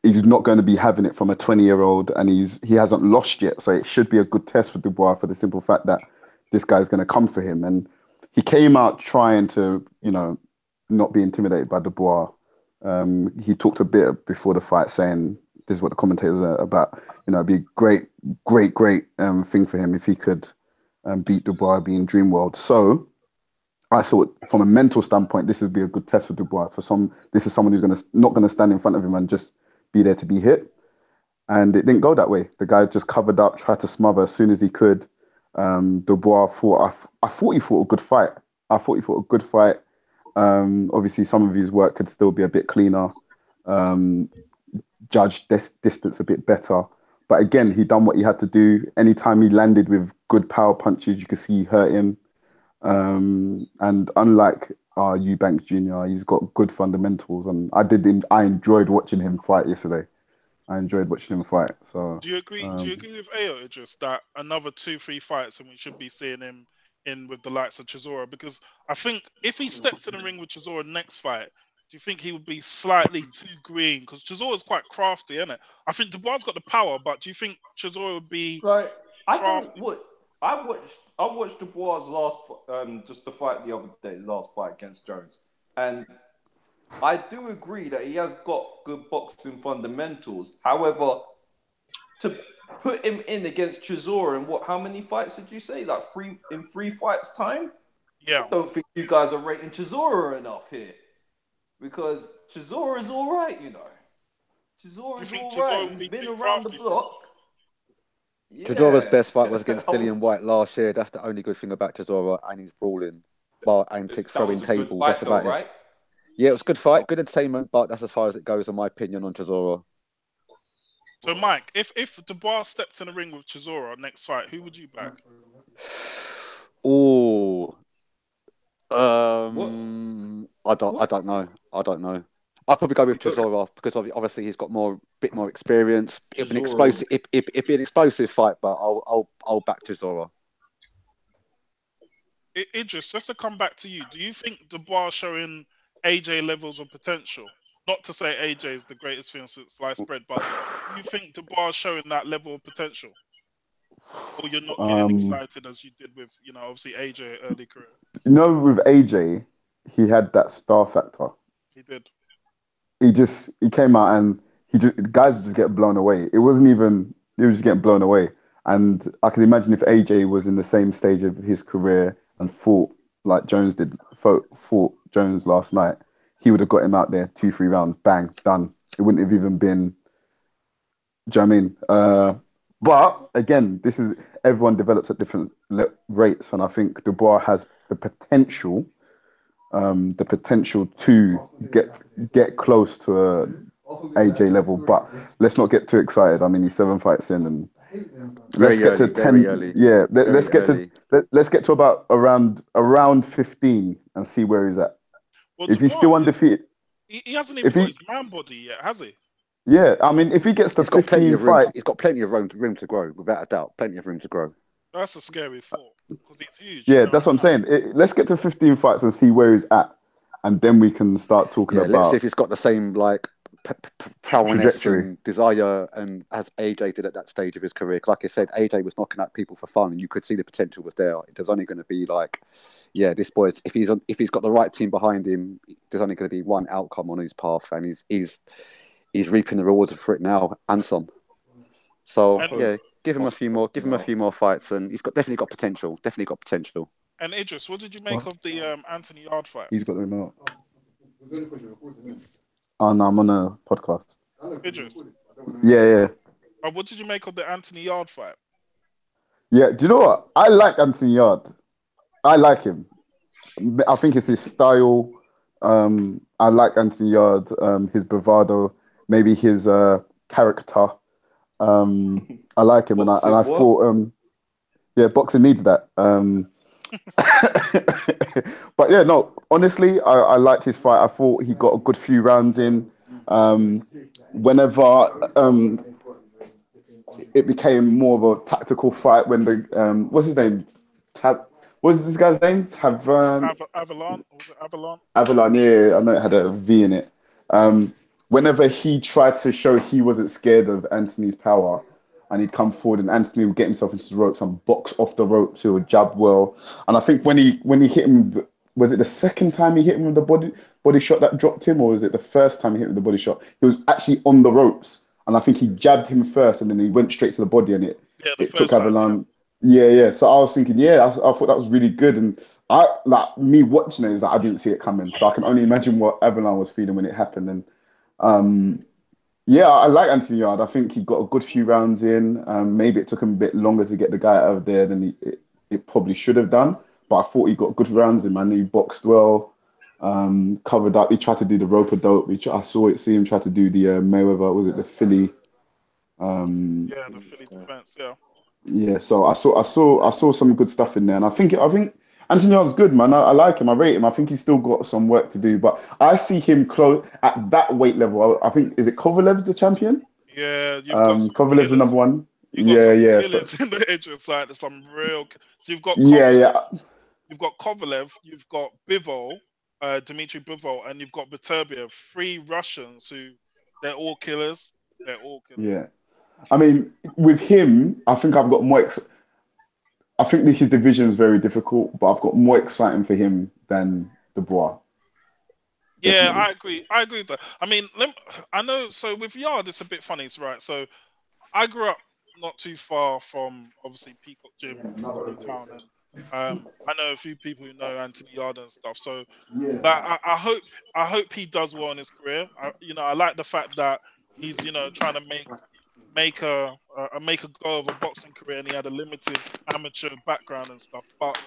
He's not going to be having it from a 20-year-old, and he hasn't lost yet. So it should be a good test for Dubois, for the simple fact that this guy's going to come for him. And he came out trying to, not be intimidated by Dubois. He talked a bit before the fight saying, this is what the commentators are about, it'd be a great thing for him if he could beat Dubois, be in Dream World. So I thought, from a mental standpoint, this would be a good test for Dubois. This is someone who's not going to stand in front of him and just be there to be hit. And it didn't go that way. The guy just covered up, tried to smother as soon as he could. Dubois I thought he fought a good fight. Obviously, some of his work could still be a bit cleaner. Judge this distance a bit better. But again, he done what he had to do. Anytime he landed with good power punches, you could see he hurt him. And unlike Eubanks Jr., he's got good fundamentals, and I enjoyed watching him fight yesterday. So do you agree with Ayo, Idris, that another 2-3 fights and we should be seeing him in with the likes of Chisora? Because I think if he stepped in the ring with Chisora next fight, do you think he would be slightly too green? Because Chisora's quite crafty, isn't it? I think Dubois got the power, but do you think Chisora would be like? crafty? I watched Dubois' just the fight the other day, last fight against Jones, and I do agree that he has got good boxing fundamentals. However, to put him in against Chisora in how many fights did you say? Like 3 fights time? Yeah. I don't think you guys are rating Chisora enough here. Because Chisora is all right, you know. Chisora is all right. He's been around the block. Yeah. Chisora's best fight was against Dillian White last year. That's the only good thing about Chisora, and he's brawling. Well, and throwing tables. That's about it. Yeah, it was a good fight, good entertainment, but that's as far as it goes, in my opinion, on Chisora. So, Mike, if Dubois stepped in the ring with Chisora next fight, who would you back? Oh, I don't know. I'd probably go with Chisora because obviously he's got a bit more experience. It'd be an explosive fight, but I'll back Chisora. Idris, just to come back to you, do you think Dubois showing AJ levels of potential? Not to say AJ is the greatest thing since sliced bread, but do you think Dubois showing that level of potential? Or you're not getting excited as you did with, obviously AJ early career? With AJ, he had that star factor. He did. He came out and guys would just get blown away. He was just getting blown away. And I can imagine if AJ was in the same stage of his career and fought like Jones did, fought Jones last night, he would have got him out there 2-3 rounds, bang, done. It wouldn't have even been. Do you know what I mean? But again, everyone develops at different rates, and I think Dubois has the potential to get close to a AJ level. But let's not get too excited. I mean, he's 7 fights in, and let's get to 10. Yeah, let's get to about around 15 and see where he's at. Well, if he's still undefeated, he hasn't even got his man body yet, has he? Yeah, I mean, if he gets to 15 fights, he's got plenty of room to grow, without a doubt. Plenty of room to grow. That's a scary thought because he's huge. Yeah, that's what I'm saying. Let's get to 15 fights and see where he's at, and then we can start talking about. Let's see if he's got the same prowess and desire and as AJ did at that stage of his career. Like I said, AJ was knocking out people for fun, and you could see the potential was there. There's only going to be this boy. If he's got the right team behind him, there's only going to be one outcome on his path, and he's reaping the rewards for it now and some. So give him a few more fights, and he's definitely got potential. And Idris, what did you make of the Anthony Yarde fight? He's got the remote. Oh no, I'm on a podcast. Idris. Yeah. What did you make of the Anthony Yarde fight? Yeah, do you know what? I like Anthony Yarde. I like him. I think it's his style. I like Anthony Yarde, his bravado, maybe his character. I like him, and I thought, boxing needs that. But yeah, no, honestly, I liked his fight. I thought he got a good few rounds in. Whenever it became more of a tactical fight, when what's his name? What's this guy's name? Avalon. Was it Avalon? Avalon, yeah, I know it had a V in it. Whenever he tried to show he wasn't scared of Anthony's power, and he'd come forward, and Anthony would get himself into the ropes and box off the ropes. He would jab well, and I think when he hit him, was it the second time he hit him with the body shot that dropped him, or was it the first time he hit him with the body shot? He was actually on the ropes, and I think he jabbed him first, and then he went straight to the body, and it took Avalon. Yeah. So I was thinking, I thought that was really good, and me watching it, I didn't see it coming, so I can only imagine what Avalon was feeling when it happened, and. I like Anthony Yarde. I think he got a good few rounds in. Maybe it took him a bit longer to get the guy out of there than it probably should have done. But I thought he got good rounds in, man. He boxed well, covered up. He tried to do the rope-a-dope. I see him try to do the Mayweather. Was it the Philly? The Philly defense. Yeah. Yeah. So I saw some good stuff in there, and I think Anthony Yarde's good, man. I like him. I rate him. I think he's still got some work to do, but I see him close at that weight level. I think, is it Kovalev's the champion? Yeah. Kovalev's the number one. You've got some yeah. killers in the Idris side. Some real. So you've got You've got Kovalev. You've got Bivol, Dmitry Bivol, and you've got Beterbiev. 3 Russians who they're all killers. They're all killers. Yeah. I mean, with him, I think I've got more. I think his division is very difficult, but I've got more exciting for him than Dubois. Yeah, definitely. I agree with that. I mean, I know. So with Yarde, it's a bit funny, right? So I grew up not too far from obviously Peacock Gym in town, and I know a few people who know Anthony Yarde and stuff. So, but I hope he does well in his career. I like the fact that he's trying to make a go of a boxing career, and he had a limited amateur background and stuff. But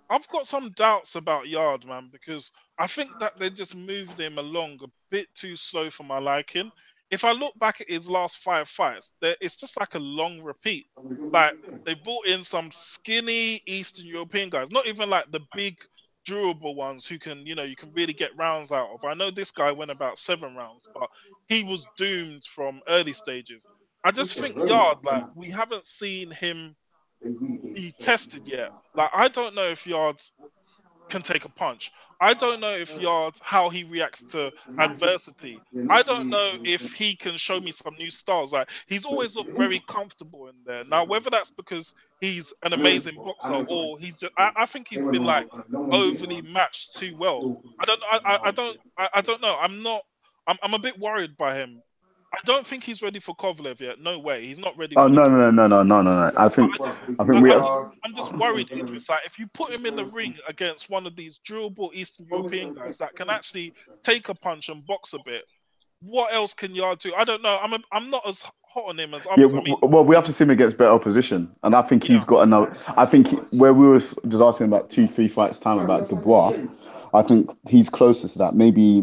I've got some doubts about Yarde, man, because I think that they just moved him along a bit too slow for my liking. If I look back at his last 5 fights, it's just like a long repeat. Like they brought in some skinny Eastern European guys, not even like the big durable ones who can, you can really get rounds out of. I know this guy went about 7 rounds, but he was doomed from early stages. I just think Yarde, like we haven't seen him be tested yet. Like I don't know if Yarde can take a punch. I don't know if Yarde, how he reacts to adversity. I don't know if he can show me some new styles. Like he's always looked very comfortable in there. Now, whether that's because he's an amazing boxer or he's just, I think he's been like overly matched too well. I don't know. I'm a bit worried by him. I don't think he's ready for Kovalev yet. No way. He's not ready. Oh, no. I think I'm just worried, Idris. Like, if you put him in the ring against one of these durable Eastern European guys that can actually take a punch and box a bit, what else can Yarde do? I don't know. I'm not as hot on him as others. Yeah, well, we have to see him against better opposition, and I think he's got enough. I think where we were just asking about 2-3 fights time about Dubois, I think he's closest to that. Maybe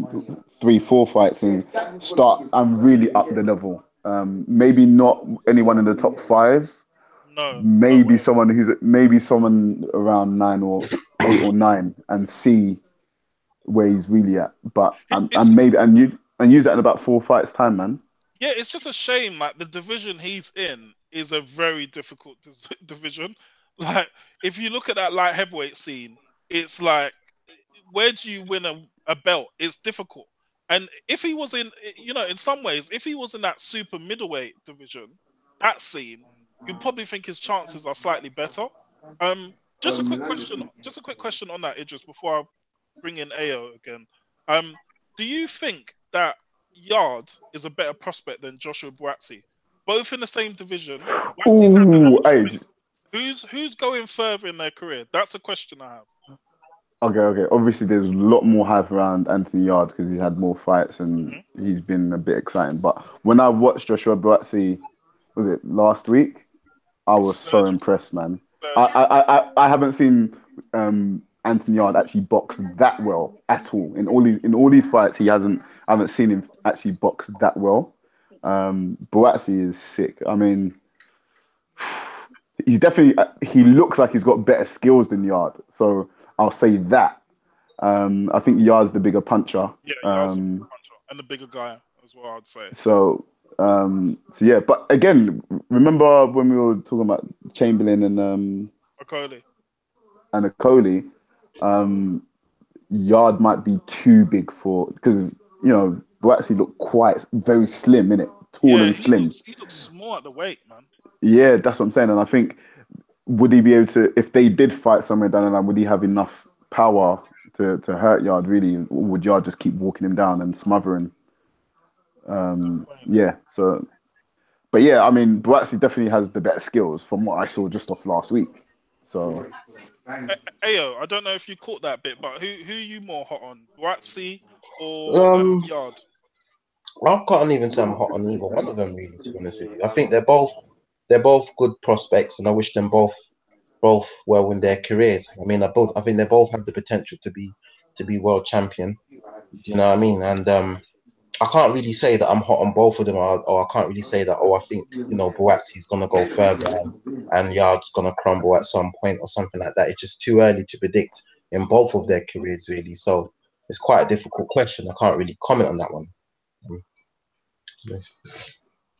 3-4 fights and start and really up the level. Maybe not anyone in the top 5. No. Maybe someone around 9 or 8 or 9 and see where he's really at. But and use that in about 4 fights time, man. Yeah, it's just a shame. Like the division he's in is a very difficult division. Like if you look at that light heavyweight scene, it's like, where do you win a belt? It's difficult. And if he was in some ways, if he was in that super middleweight division, that scene, you'd probably think his chances are slightly better. Just a quick question on that, Idris, before I bring in AO again. Do you think that Yarde is a better prospect than Joshua Buatsi? Both in the same division. Who's going further in their career? That's a question I have. Okay. Obviously, there's a lot more hype around Anthony Yarde because he had more fights and he's been a bit exciting. But when I watched Joshua Buatsi, was it last week? I was so impressed, man. I haven't seen Anthony Yarde actually box that well at all. In all these fights, I haven't seen him actually box that well. Buatsi is sick. I mean, he looks like he's got better skills than Yarde. So I'll say that. I think Yarde's the bigger puncher. Yeah, Yarde's the bigger puncher and the bigger guy as well, I'd say. So yeah, but again, remember when we were talking about Chamberlain and Okoli? Yarde might be too big because Buatsi looked quite very slim, innit? Tall and slim. He looks small at the weight, man. Yeah, that's what I'm saying. And I think, would he be able to, if they did fight somewhere down the line, would he have enough power to hurt Yarde really? Or would Yarde just keep walking him down and smothering? Yeah, so, but yeah, I mean, Buatsi definitely has the better skills from what I saw just off last week. So, Ayo, I don't know if you caught that bit, but who are you more hot on, Buatsi or Yarde? I can't even say I'm hot on either one of them, really, to be honest with you. I think they're both good prospects, and I wish them both well in their careers. I mean, I think they both have the potential to be world champion. Do you know what I mean? And I can't really say that I'm hot on both of them, or I can't really say that, I think, Buatsi's going to go further and Yarde's going to crumble at some point or something like that. It's just too early to predict in both of their careers, really. So it's quite a difficult question. I can't really comment on that one.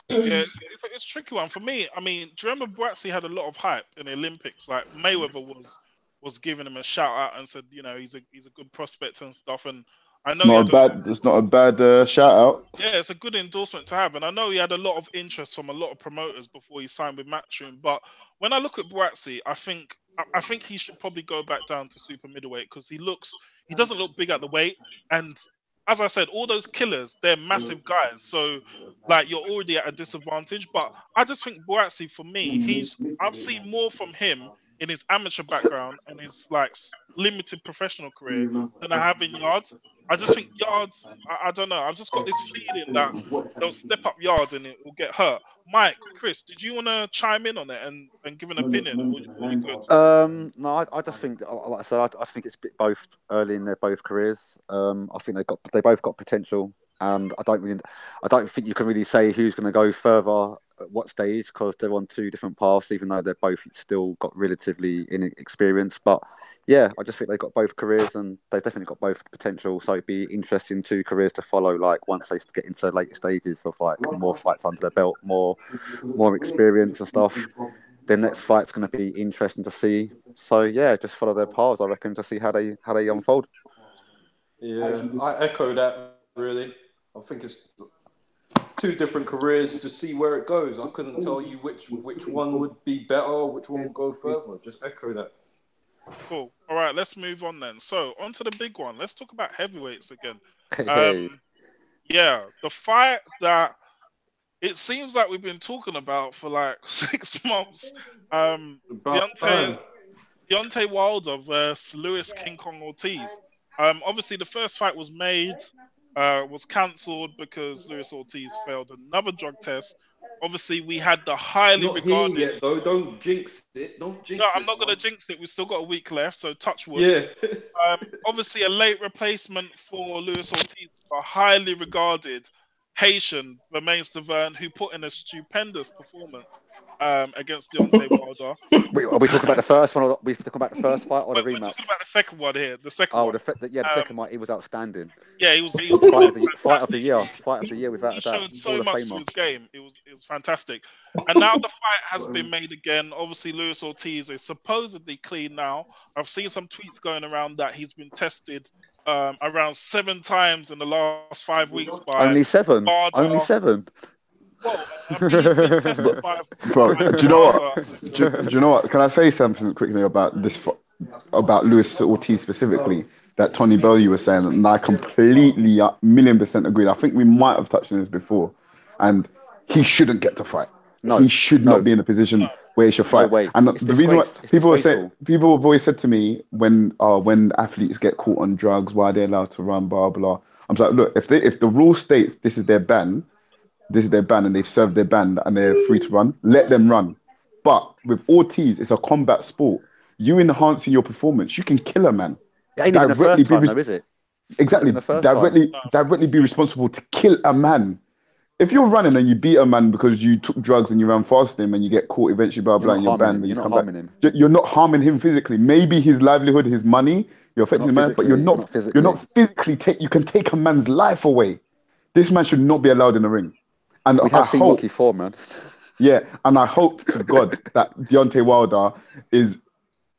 Yeah, it's a tricky one for me. I mean, do you remember Boatsy had a lot of hype in the Olympics? Like Mayweather was giving him a shout out and said, he's a good prospect and stuff. And I know he had It's not a bad shout out. yeah, it's a good endorsement to have. And I know he had a lot of interest from a lot of promoters before he signed with Matchroom. But when I look at Boatsy, I think he should probably go back down to super middleweight because he doesn't look big at the weight. And as I said, all those killers, they're massive guys. So like you're already at a disadvantage. But I just think Boatsy, for me, I've seen more from him in his amateur background and his like limited professional career than I have in Yards. I just think Yards, I don't know. I've just got this feeling that they'll step up Yards and it will get hurt. Mike, Chris, did you want to chime in on it and give an opinion? Or you good? No, I just think, like I said, I think it's a bit both early in their both careers. I think they both got potential, and I don't think you can really say who's going to go further at what stage because they're on two different paths, even though they're both still got relatively inexperienced. But yeah, I just think they've got both careers and they've definitely got both potential. So it'd be interesting two careers to follow, like once they get into later stages of like more fights under their belt, more experience and stuff. Their next fight's going to be interesting to see. So yeah, just follow their paths, I reckon, to see how they unfold. Yeah, I echo that really. I think it's two different careers to see where it goes. I couldn't tell you which one would be better or which one would go further. Just echo that. Cool. All right, let's move on then. So, on to the big one. Let's talk about heavyweights again. Yeah, the fight that it seems like we've been talking about for like 6 months. Deontay Wilder versus Lewis King Kong Ortiz. Obviously, the first fight was cancelled because Lewis Ortiz failed another drug test. Obviously, we had the highly regarded. Here yet, though. Don't jinx it. No, I'm not going to jinx it. We've still got a week left, so touch wood. Yeah. Obviously, a late replacement for Lewis Ortiz, a highly regarded Haitian, Romain Stavern, who put in a stupendous performance against Deontay Wilder. Are we talking about the first one, or are we talking about the first fight or the rematch? We're talking about the second one here. The second one. The second one. He was outstanding. Yeah, he was fight of the year. Fight of the year without a doubt. He showed so much to his game. It was fantastic. And now the fight has been made again. Obviously, Lewis Ortiz is supposedly clean now. I've seen some tweets going around that he's been tested around 7 times in the last 5 weeks by only 7. Only 7. Well, he's been tested by Bro, do you know what? Do you know what? Can I say something quickly about this? About Lewis Ortiz specifically, that Tony Bellew was saying, and I completely, 1,000,000% agreed. I think we might have touched on this before, and he shouldn't get to fight. No, he should not be in a position where he should fight. And the reason why people have always said to me when athletes get caught on drugs, why are they allowed to run, blah blah. I'm like, look, if the rule states this is their ban, and they've served their ban and they're free to run, let them run. But with Ortiz, it's a combat sport. You enhancing your performance, you can kill a man. Yeah, ain't even the first time, though, is it? Exactly. Directly be responsible to kill a man. If you're running and you beat a man because you took drugs and you ran fast him and you get caught eventually, blah blah, and you're banned, you're not harming him. You're not harming him physically. Maybe his livelihood, his money, you're affecting the man, but you're not physically. You can take a man's life away. This man should not be allowed in the ring. And we have seen Rocky 4, man. Yeah, and I hope to God that Deontay Wilder is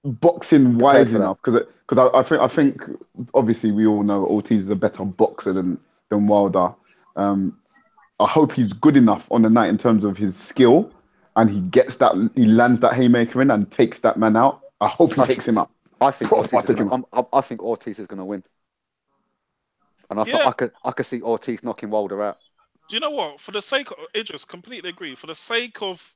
boxing wise enough because I think obviously we all know Ortiz is a better boxer than Wilder. I hope he's good enough on the night in terms of his skill, and he lands that haymaker in and takes that man out. I hope he takes him out. I think Ortiz is going to win, and I could see Ortiz knocking Wilder out. Do you know what? For the sake of Idris, completely agree. For the sake of,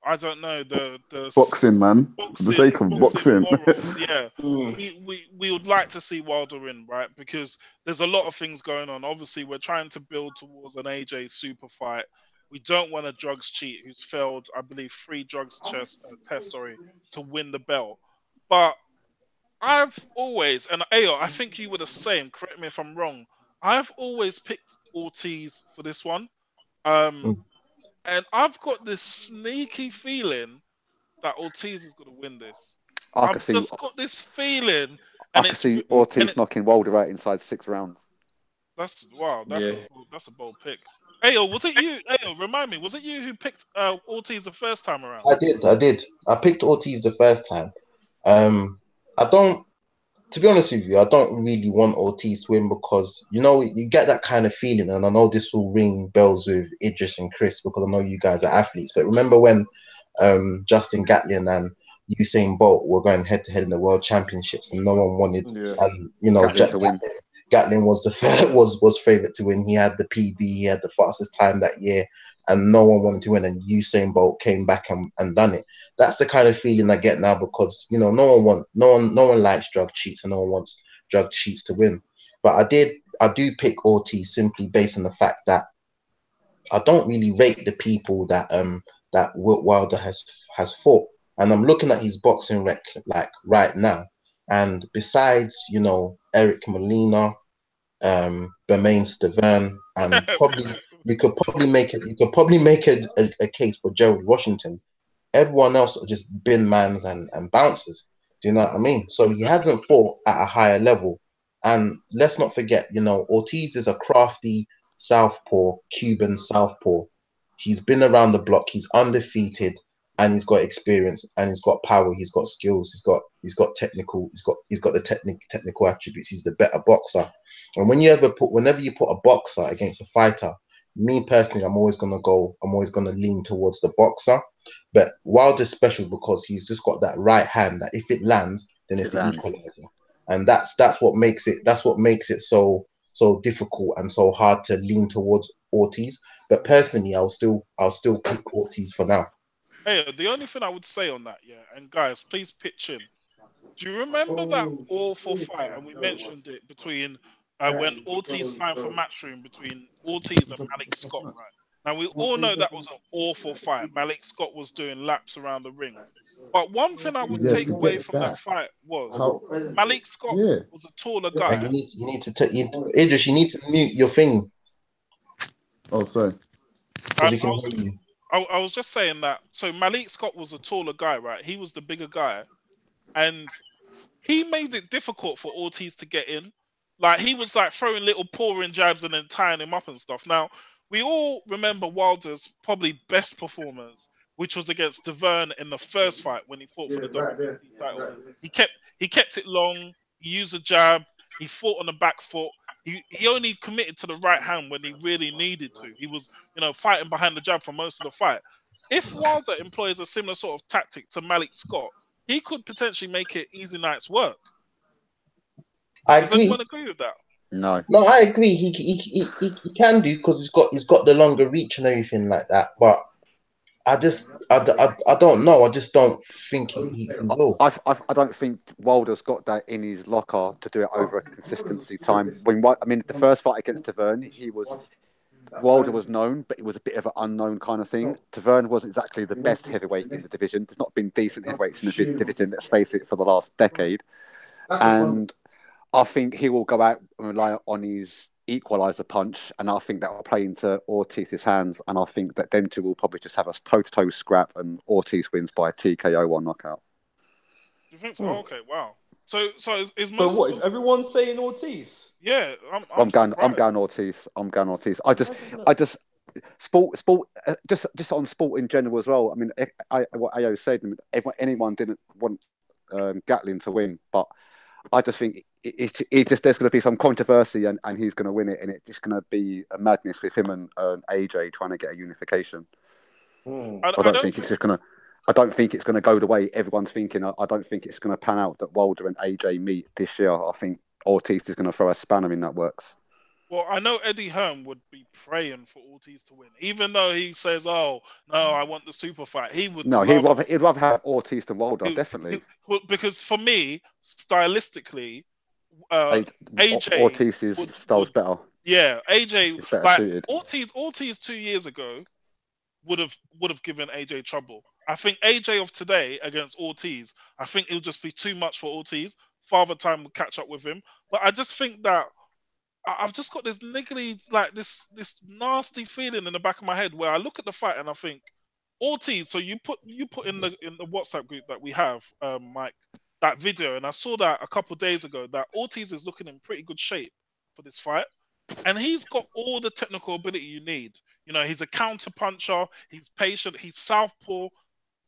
I don't know, the boxing, man. For the sake of boxing. Morals, yeah. We would like to see Wilder in, right? Because there's a lot of things going on. Obviously, we're trying to build towards an AJ super fight. We don't want a drugs cheat who's failed, I believe, 3 drugs tests, to win the belt. But I've always, and Ayo, I think you were the same, correct me if I'm wrong, I've always picked Ortiz for this one. And I've got this sneaky feeling that Ortiz is going to win this. I've just got this feeling. I can see Ortiz knocking Wilder out inside 6 rounds. That's a bold pick. Ayo, was it you? Ayo, remind me, was it you who picked Ortiz the first time around? I did. I picked Ortiz the first time. I don't. To be honest with you, I don't really want Ortiz to win because you get that kind of feeling, and I know this will ring bells with Idris and Chris because I know you guys are athletes. But remember when Justin Gatlin and Usain Bolt were going head to head in the World Championships, and no one wanted, and Gatlin was was favourite to win. He had the PB, he had the fastest time that year, and no one wanted to win. And Usain Bolt came back and done it. That's the kind of feeling I get now because no one likes drug cheats and no one wants drug cheats to win. But I do pick Ortiz simply based on the fact that I don't really rate the people that Wilder has fought, and I'm looking at his boxing rec like right now, and besides Eric Molina, Bermain Stavern, and probably you could probably make a case for Gerald Washington. Everyone else are just bin mans and bouncers. Do you know what I mean? So he hasn't fought at a higher level. And let's not forget, Ortiz is a crafty southpaw, Cuban southpaw. He's been around the block. He's undefeated, and he's got experience, and he's got power. He's got skills. He's got technical. He's got the technical attributes. He's the better boxer. And whenever you put a boxer against a fighter, me personally, I'm always gonna lean towards the boxer. But Wilder's special because he's just got that right hand that if it lands, then it's the equalizer, and that's what makes it so difficult and so hard to lean towards Ortiz. But personally, I'll still pick Ortiz for now. Hey, the only thing I would say on that, and guys, please pitch in. Do you remember that awful fight? And we mentioned it between when Ortiz signed for Matchroom between Ortiz and Malik Scott, right? Now, we all know that was an awful fight. Malik Scott was doing laps around the ring. But one thing I would take away from that fight was Malik Scott was a taller guy. And you need to Idris, you need to mute your thing. Oh, sorry. Because can hear you. I was just saying that. So Malik Scott was a taller guy, right? He was the bigger guy. And he made it difficult for Ortiz to get in. Like, he was like throwing little pouring jabs and then tying him up and stuff. Now, we all remember Wilder's probably best performance, which was against Deverne in the first fight when he fought for the WBC title. He kept it long. He used a jab. He fought on the back foot. He only committed to the right hand when he really needed to. He was, fighting behind the jab for most of the fight. If Wilder employs a similar sort of tactic to Malik Scott, he could potentially make it easy nights work. Does anyone agree with that? No, I agree. He can do because he's got the longer reach and everything like that. But I don't know. I just don't think he will. I don't think Wilder's got that in his locker to do it over a consistency time. The first fight against Taverne, Wilder was known, but it was a bit of an unknown kind of thing. Taverne wasn't exactly the best heavyweight in the division. There's not been decent heavyweights in the division, let's face it, for the last decade. And I think he will go out and rely on his equaliser punch, and I think that will play into Ortiz's hands, and I think that them two will probably just have a toe-to-toe scrap, and Ortiz wins by a TKO or knockout. Do you think so? Okay, wow. So is most... So what, is everyone saying Ortiz? Yeah, I'm going Ortiz. I just sport just on sport in general as well. I mean, what Ayo said, anyone didn't want Gatlin to win, but I just think it's just there's going to be some controversy and he's going to win it, and it's just going to be a madness with him and AJ trying to get a unification. I don't think it's going to go the way everyone's thinking. I don't think it's going to pan out that Wilder and AJ meet this year. I think Ortiz is going to throw a spanner in that works. Well, I know Eddie Hearn would be praying for Ortiz to win, even though he says, "Oh no, I want the super fight." He would. No, he'd rather have Ortiz than Wilder, definitely. Because for me, stylistically, AJ Ortiz's style's better. Yeah, AJ is better suited. Ortiz 2 years ago would have given AJ trouble. I think AJ of today against Ortiz, I think it'll just be too much for Ortiz. Father Time will catch up with him, but I just think that I've just got this niggly, like this nasty feeling in the back of my head where I look at the fight and I think Ortiz. So you put in the WhatsApp group that we have, Mike, that video, and I saw that a couple of days ago that Ortiz is looking in pretty good shape for this fight, and he's got all the technical ability you need. You know, he's a counter puncher. He's patient. He's southpaw,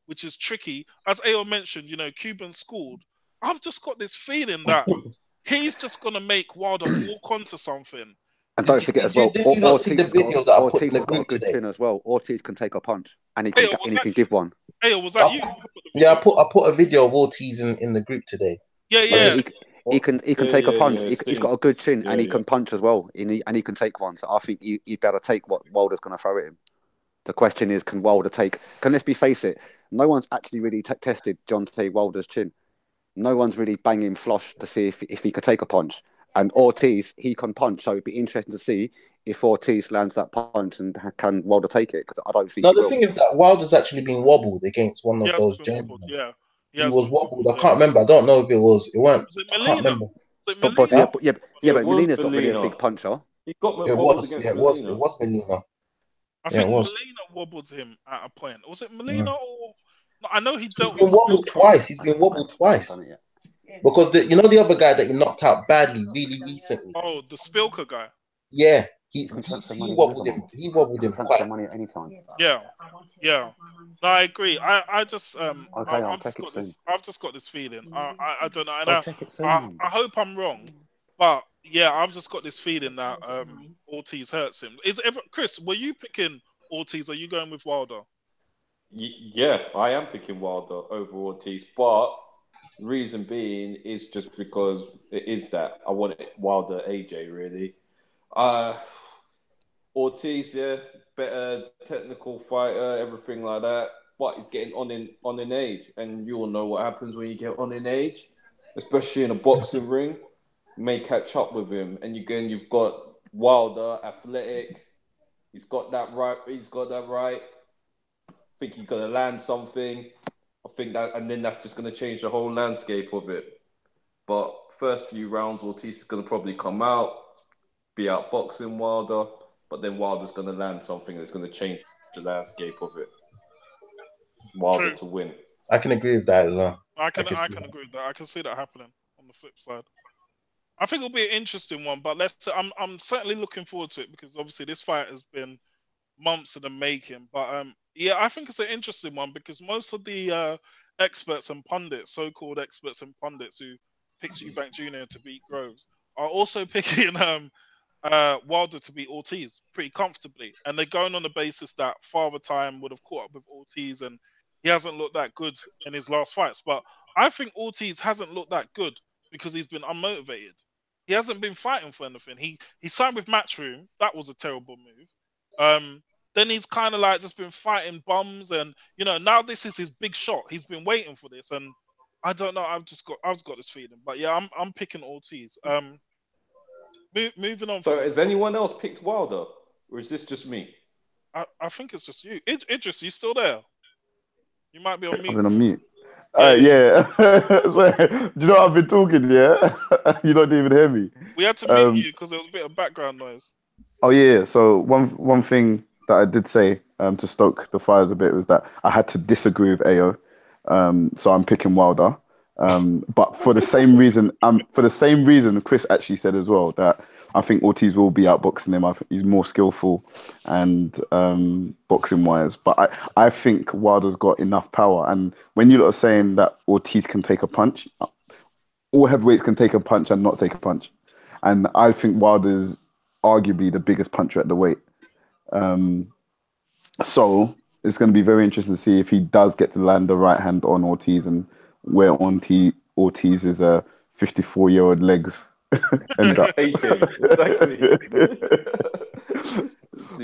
which is tricky. As Ao mentioned, you know, Cuban schooled. I've just got this feeling that he's just gonna make Wilder walk onto something. And don't forget as well, Did you not see the video that I put in the Ortiz got a group good today? chin as well. Ortiz can take a punch, and he can give one. Hey, was that you? Yeah, I put a video of Ortiz in the group today. Yeah. He can take a punch. He's got a good chin, and he can punch as well. And he can take one. So I think he'd better take what Wilder's going to throw at him. The question is, can Wilder take? Can let's face it? No one's actually really tested Deontay Wilder's chin. No one's really banging flush to see if he could take a punch. And Ortiz, he can punch, so it'd be interesting to see if Ortiz lands that punch and can Wilder take it. Because I don't think. No, the thing is that Wilder's actually been wobbled against one of those gentlemen. Yeah, he was wobbled. I can't remember. I don't know if it was. It weren't. Was it I can't remember. But Molina's not really a big puncher. It was Molina. I think Molina wobbled him at a point. Was it Molina or? No, I know he dealt. He's been wobbled twice. He's been wobbled twice. Because the other guy that he knocked out badly really recently. Oh, the Spilker guy. Yeah, he wobbled him. He wobbled him quite. Money at any time. Yeah. No, I agree. I've just got this feeling. I don't know. And I hope I'm wrong, but yeah, I've just got this feeling that Ortiz hurts him. Chris? Were you picking Ortiz? Are you going with Wilder? Yeah, I am picking Wilder over Ortiz, but reason being is just because it is that I want Wilder AJ really. Ortiz, yeah, better technical fighter, everything like that, but he's getting on in age, and you all know what happens when you get on in age, especially in a boxing ring. May catch up with him, and you've got Wilder, athletic. He's got that right. I think he's gonna land something. I think that, and then that's just gonna change the whole landscape of it. But first few rounds, Ortiz is gonna probably come out, be outboxing Wilder, but then Wilder's gonna land something that's gonna change the landscape of it. Wilder to win. I can agree with that as well. I can agree with that. I can see that happening on the flip side. I think it'll be an interesting one, but I'm certainly looking forward to it because obviously this fight has been months in the making. But yeah, I think it's an interesting one because most of the experts and pundits, so-called experts and pundits who picks Eubank Jr. to beat Groves, are also picking Wilder to beat Ortiz pretty comfortably, and they're going on the basis that Father Time would have caught up with Ortiz, and he hasn't looked that good in his last fights. But I think Ortiz hasn't looked that good because he's been unmotivated. He hasn't been fighting for anything. He signed with Matchroom. That was a terrible move. Then he's kind of like just been fighting bums, and now this is his big shot. He's been waiting for this, and I don't know. I've got this feeling, but yeah, I'm picking Ortiz. Moving on. So has anyone else picked Wilder, or is this just me? I think it's just you. Idris, you still there? You might be on mute. I've been on mute. Yeah. So, do you know what I've been talking? Yeah, you don't even hear me. We had to mute you because there was a bit of background noise. Oh yeah. So one thing that I did say to stoke the fires a bit was that I had to disagree with AO. So I'm picking Wilder. But for the same reason, Chris actually said as well that I think Ortiz will be outboxing him. I think he's more skillful and boxing wise. But I think Wilder's got enough power. And when you lot are saying that Ortiz can take a punch, all heavyweights can take a punch and not take a punch. And I think Wilder's arguably the biggest puncher at the weight. So it's going to be very interesting to see if he does get to land the right hand on Ortiz and where Ortiz is a 54-year-old legs end up. Exactly.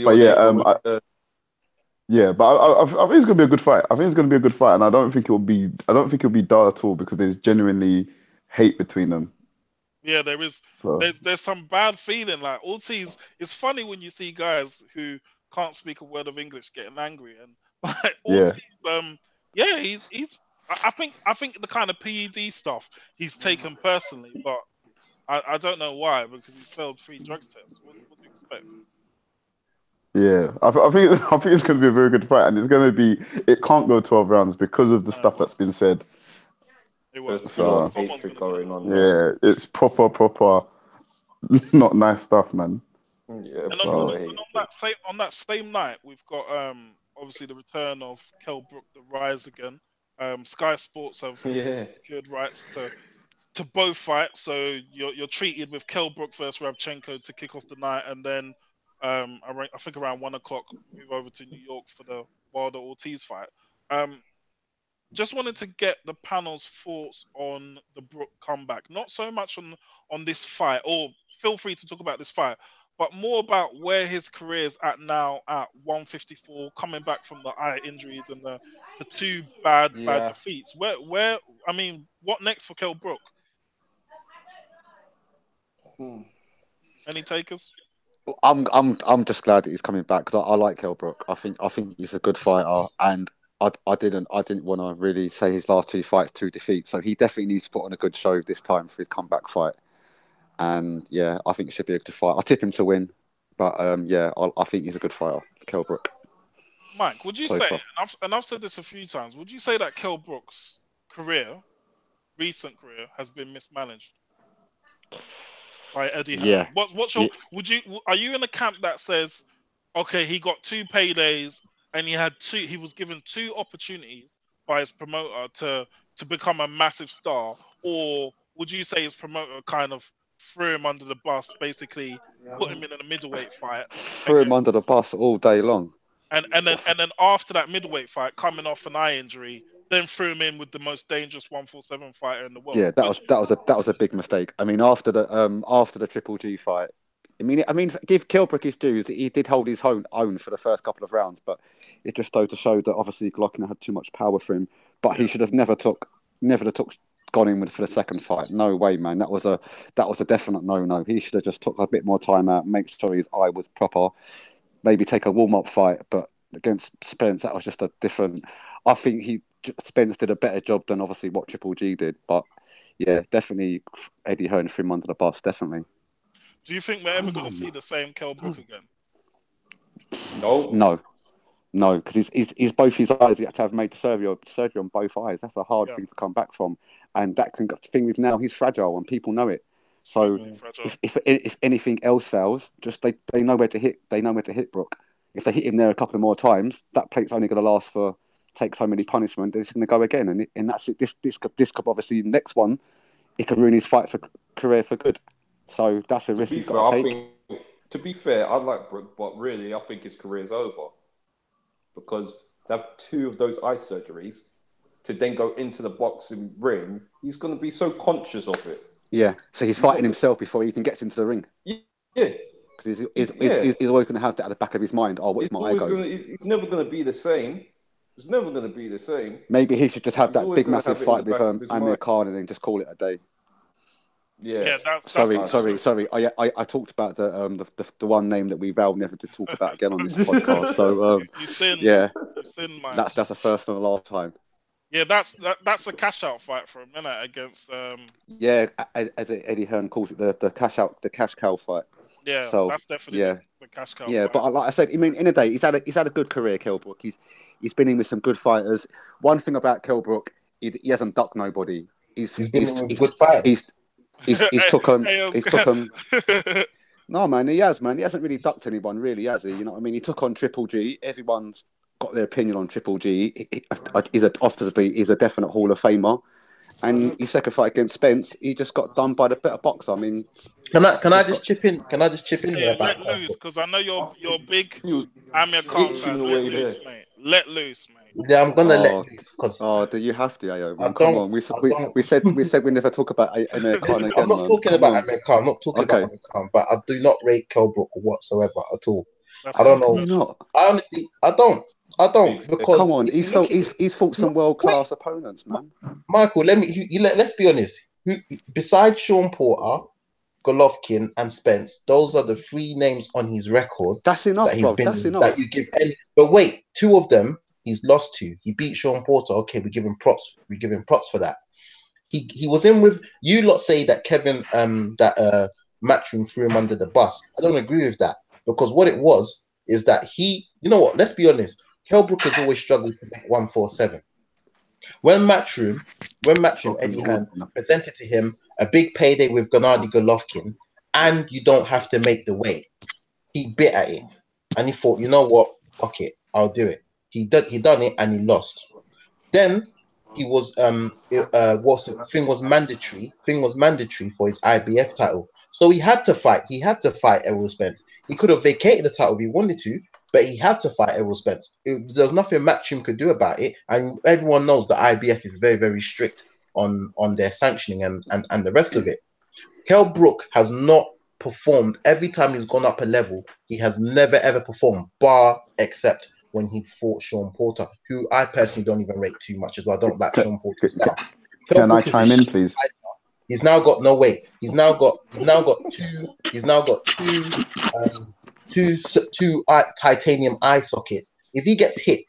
But yeah, I think it's gonna be a good fight. And I don't think it'll be dull at all because there's genuinely hate between them. Yeah, there is. So. There's some bad feeling. Like Ortiz, it's funny when you see guys who can't speak a word of English getting angry, and like Ortiz, he's. I think the kind of PED stuff he's taken personally, but I don't know why, because he's failed 3 drugs tests. What do you expect? Yeah, I think it's going to be a very good fight, and it can't go 12 rounds because of the stuff that's been said. It was going on. Yeah, it's proper, not nice stuff, man. Yeah, And probably. on that same night, we've got obviously the return of Kell Brook, the Rise again. Sky Sports have secured rights to both fights, so you're treated with Kell Brook versus Rabchenko to kick off the night, and then I think around 1 o'clock move over to New York for the Wilder Ortiz fight. Just wanted to get the panel's thoughts on the Brook comeback. Not so much on this fight, or feel free to talk about this fight, but more about where his career is at now at 154, coming back from the eye injuries and the two bad defeats. Where I mean, what next for Kell Brook? Any takers? I'm just glad that he's coming back because I like Kell Brook. I think he's a good fighter, and I didn't want to really say his last two fights, two defeats. So he definitely needs to put on a good show this time for his comeback fight. And yeah, I think it should be a good fight. I tip him to win, but I think he's a good fighter, Kell Brook. Mike, would you say, and I've said this a few times, would you say that Kell Brook's recent career, has been mismanaged by Eddie Hearn? Yeah. What's your? Are you in the camp that says, okay, he got 2 paydays and he was given 2 opportunities by his promoter to become a massive star, or would you say his promoter kind of threw him under the bus, basically put him in a middleweight fight, threw him under the bus all day long, and then after that middleweight fight, coming off an eye injury, then threw him in with the most dangerous 147 fighter in the world? Yeah, that was a big mistake. I mean, after the Triple G fight, I mean, give Kell Brook his dues. He did hold his own for the first couple of rounds, but it just goes to show that obviously Golovkin had too much power for him. But he should have never gone in for the second fight. No way, man. That was a definite no. He should have just took a bit more time out, make sure his eye was proper, maybe take a warm up fight. But against Spence, that was just a different. I think Spence did a better job than obviously what Triple G did. But yeah, definitely Eddie Hearn threw him under the bus. Definitely. Do you think we're ever going to see the same Kell Brook again? No, because he's both his eyes. He had to have made surgery on both eyes. That's a hard thing to come back from, and that thing with now he's fragile, and people know it. So if anything else fails, just they know where to hit. They know where to hit Brook. If they hit him there a couple more times, that plate's only going to last for take so many punishment. It's going to go again, and that's it. This could obviously next one, it could ruin his career for good. So that's a risk he's got to take. To be fair, I like Brook, but really, I think his career is over. Because to have 2 of those eye surgeries, to then go into the boxing ring, he's going to be so conscious of it. Yeah, so he's fighting himself before he even gets into the ring. Yeah. Because he's always going to have that at the back of his mind. Oh, what is my ego? It's never going to be the same. It's never going to be the same. Maybe he should just have that big, massive fight with Amir Khan and then just call it a day. Yeah. Sorry. I talked about the one name that we vowed never to talk about again on this podcast. So that's a first and a last time. Yeah, that's a cash out fight for him, isn't it? Against as Eddie Hearn calls it, the cash cow fight. Yeah, so that's definitely the cash cow. Yeah, fight. but like I said, I mean, in a day, he's had a good career, Kell Brook. He's been in with some good fighters. One thing about Kell Brook, he hasn't ducked nobody. He's been in with good fighters. He's took him. No, man, he has, man. He hasn't really ducked anyone, really, has he? You know what I mean? He took on Triple G. Everyone's got their opinion on Triple G. He's a definite Hall of Famer. And his second fight against Spence, he just got done by the better boxer. I mean, can I just chip in? Yeah, let loose, because I know you're big Amir Khan fan. Let loose, mate. Let loose, mate. Yeah, I'm gonna let loose. Do you have to, Ayo? Come on. We said we never talk about Amir Khan again. I'm not talking about Amir Khan. I'm not talking about Amir Khan, but I do not rate Kell Brook whatsoever at all. I don't know. I honestly, I don't because come on, he's fought some world class opponents, man. Michael, let's be honest. Besides Sean Porter, Golovkin, and Spence, those are the 3 names on his record. That's enough, That's enough. That you give any. But wait, 2 of them he's lost to. He beat Sean Porter. Okay, we give him props. We give him props for that. He was in with you. Lot say that Kevin Matchroom threw him under the bus. I don't agree with that, because what it was is that you know what? Let's be honest. Kell Brook has always struggled to make 147. When Matchroom Eddie Hearn presented to him a big payday with Gennady Golovkin, and you don't have to make the weight. he bit at it, and he thought, you know what, fuck it, I'll do it. He done it, and he lost. Then he was thing was mandatory for his IBF title, so he had to fight. He had to fight Errol Spence. He could have vacated the title if he wanted to, but he had to fight Errol Spence. There's nothing Matchroom could do about it, and everyone knows the IBF is very, very strict on their sanctioning and the rest of it. Kell Brook has not performed every time he's gone up a level. He has never ever performed, bar except when he fought Sean Porter, who I personally don't even rate too much as well. I don't like Sean Porter's style. Can I chime in, please? He's now got He's now got two titanium eye sockets. If he gets hit,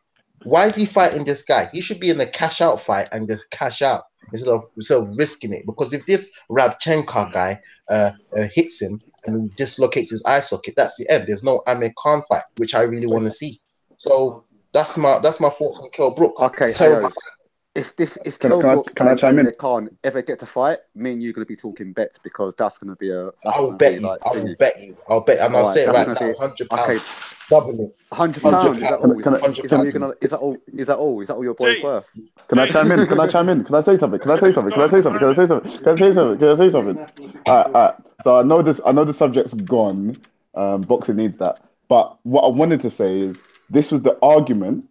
why is he fighting this guy? He should be in a cash out fight and just cash out instead of risking it. Because if this Rabchenko guy hits him and he dislocates his eye socket, that's the end. There's no Amir Khan fight, which I really want to see. So that's my thoughts on Kell Brook. Okay, if Kell Brook and Amir Khan ever get to fight, me and you are going to be talking bets because that's going to be a. I'll bet you, and I'll say it right now, £100. Okay. Double it. £100. Is that all your boy's worth? Can I chime in? Can I say something? All right. So I know the subject's gone. Boxing needs that. But what I wanted to say is this was the argument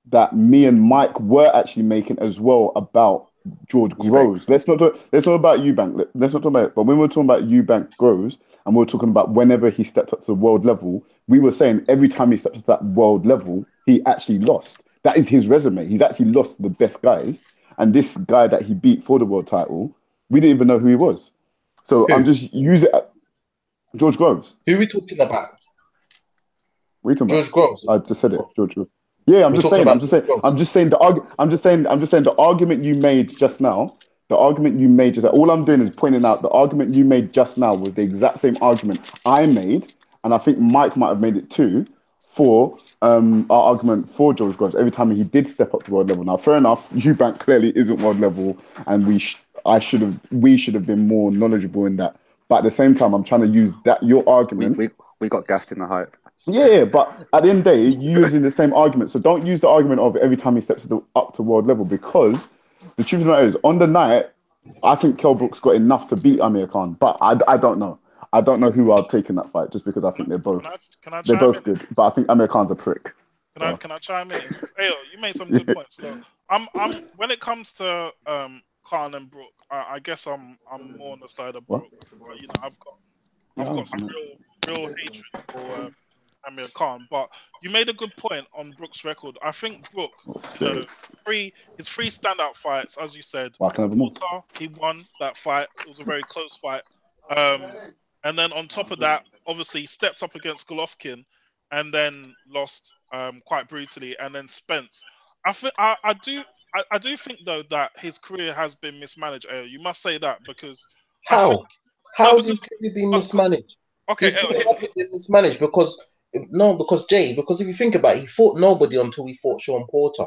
that me and Mike were actually making as well about George Groves. Let's not talk about Eubank. Let's not talk about it. But when we're talking about Eubank Groves, and we're talking about whenever he stepped up to the world level, we were saying every time he steps to that world level, he actually lost. That is his resume. He's actually lost to the best guys. And this guy that he beat for the world title, we didn't even know who he was. So I'm just using George Groves. Who are we talking about? George Groves. I just said it, George Groves. Yeah, I'm just saying the argument you made just now. All I'm doing is pointing out the argument you made just now was the exact same argument I made, and I think Mike might have made it too, for our argument for George Groves every time he did step up to world level. Now, fair enough, Eubank clearly isn't world level, and we should have been more knowledgeable in that. But at the same time, I'm trying to use that your argument. We got gassed in the hype. Yeah, but at the end of the day, you're using the same argument. So don't use the argument of every time he steps up to world level, because the truth of the matter is, on the night, I think Kell Brook's got enough to beat Amir Khan. But I don't know. I don't know who I'll take in that fight, just because I think they're both good. But I think Amir Khan's a prick. Can I chime in? Hey, you made some good points. So, I'm when it comes to Khan and Brook, I guess I'm more on the side of Brook. But, I've got some real hatred for Amir Khan, but you made a good point on Brook's record. I think Brook, his three standout fights, as you said, he won that fight. It was a very close fight. And then on top of that, obviously, he stepped up against Golovkin and then lost quite brutally. And then Spence. I do think though that his career has been mismanaged. You must say that because how has his career been mismanaged? Okay, his career hasn't been mismanaged because if you think about it, he fought nobody until he fought Sean Porter.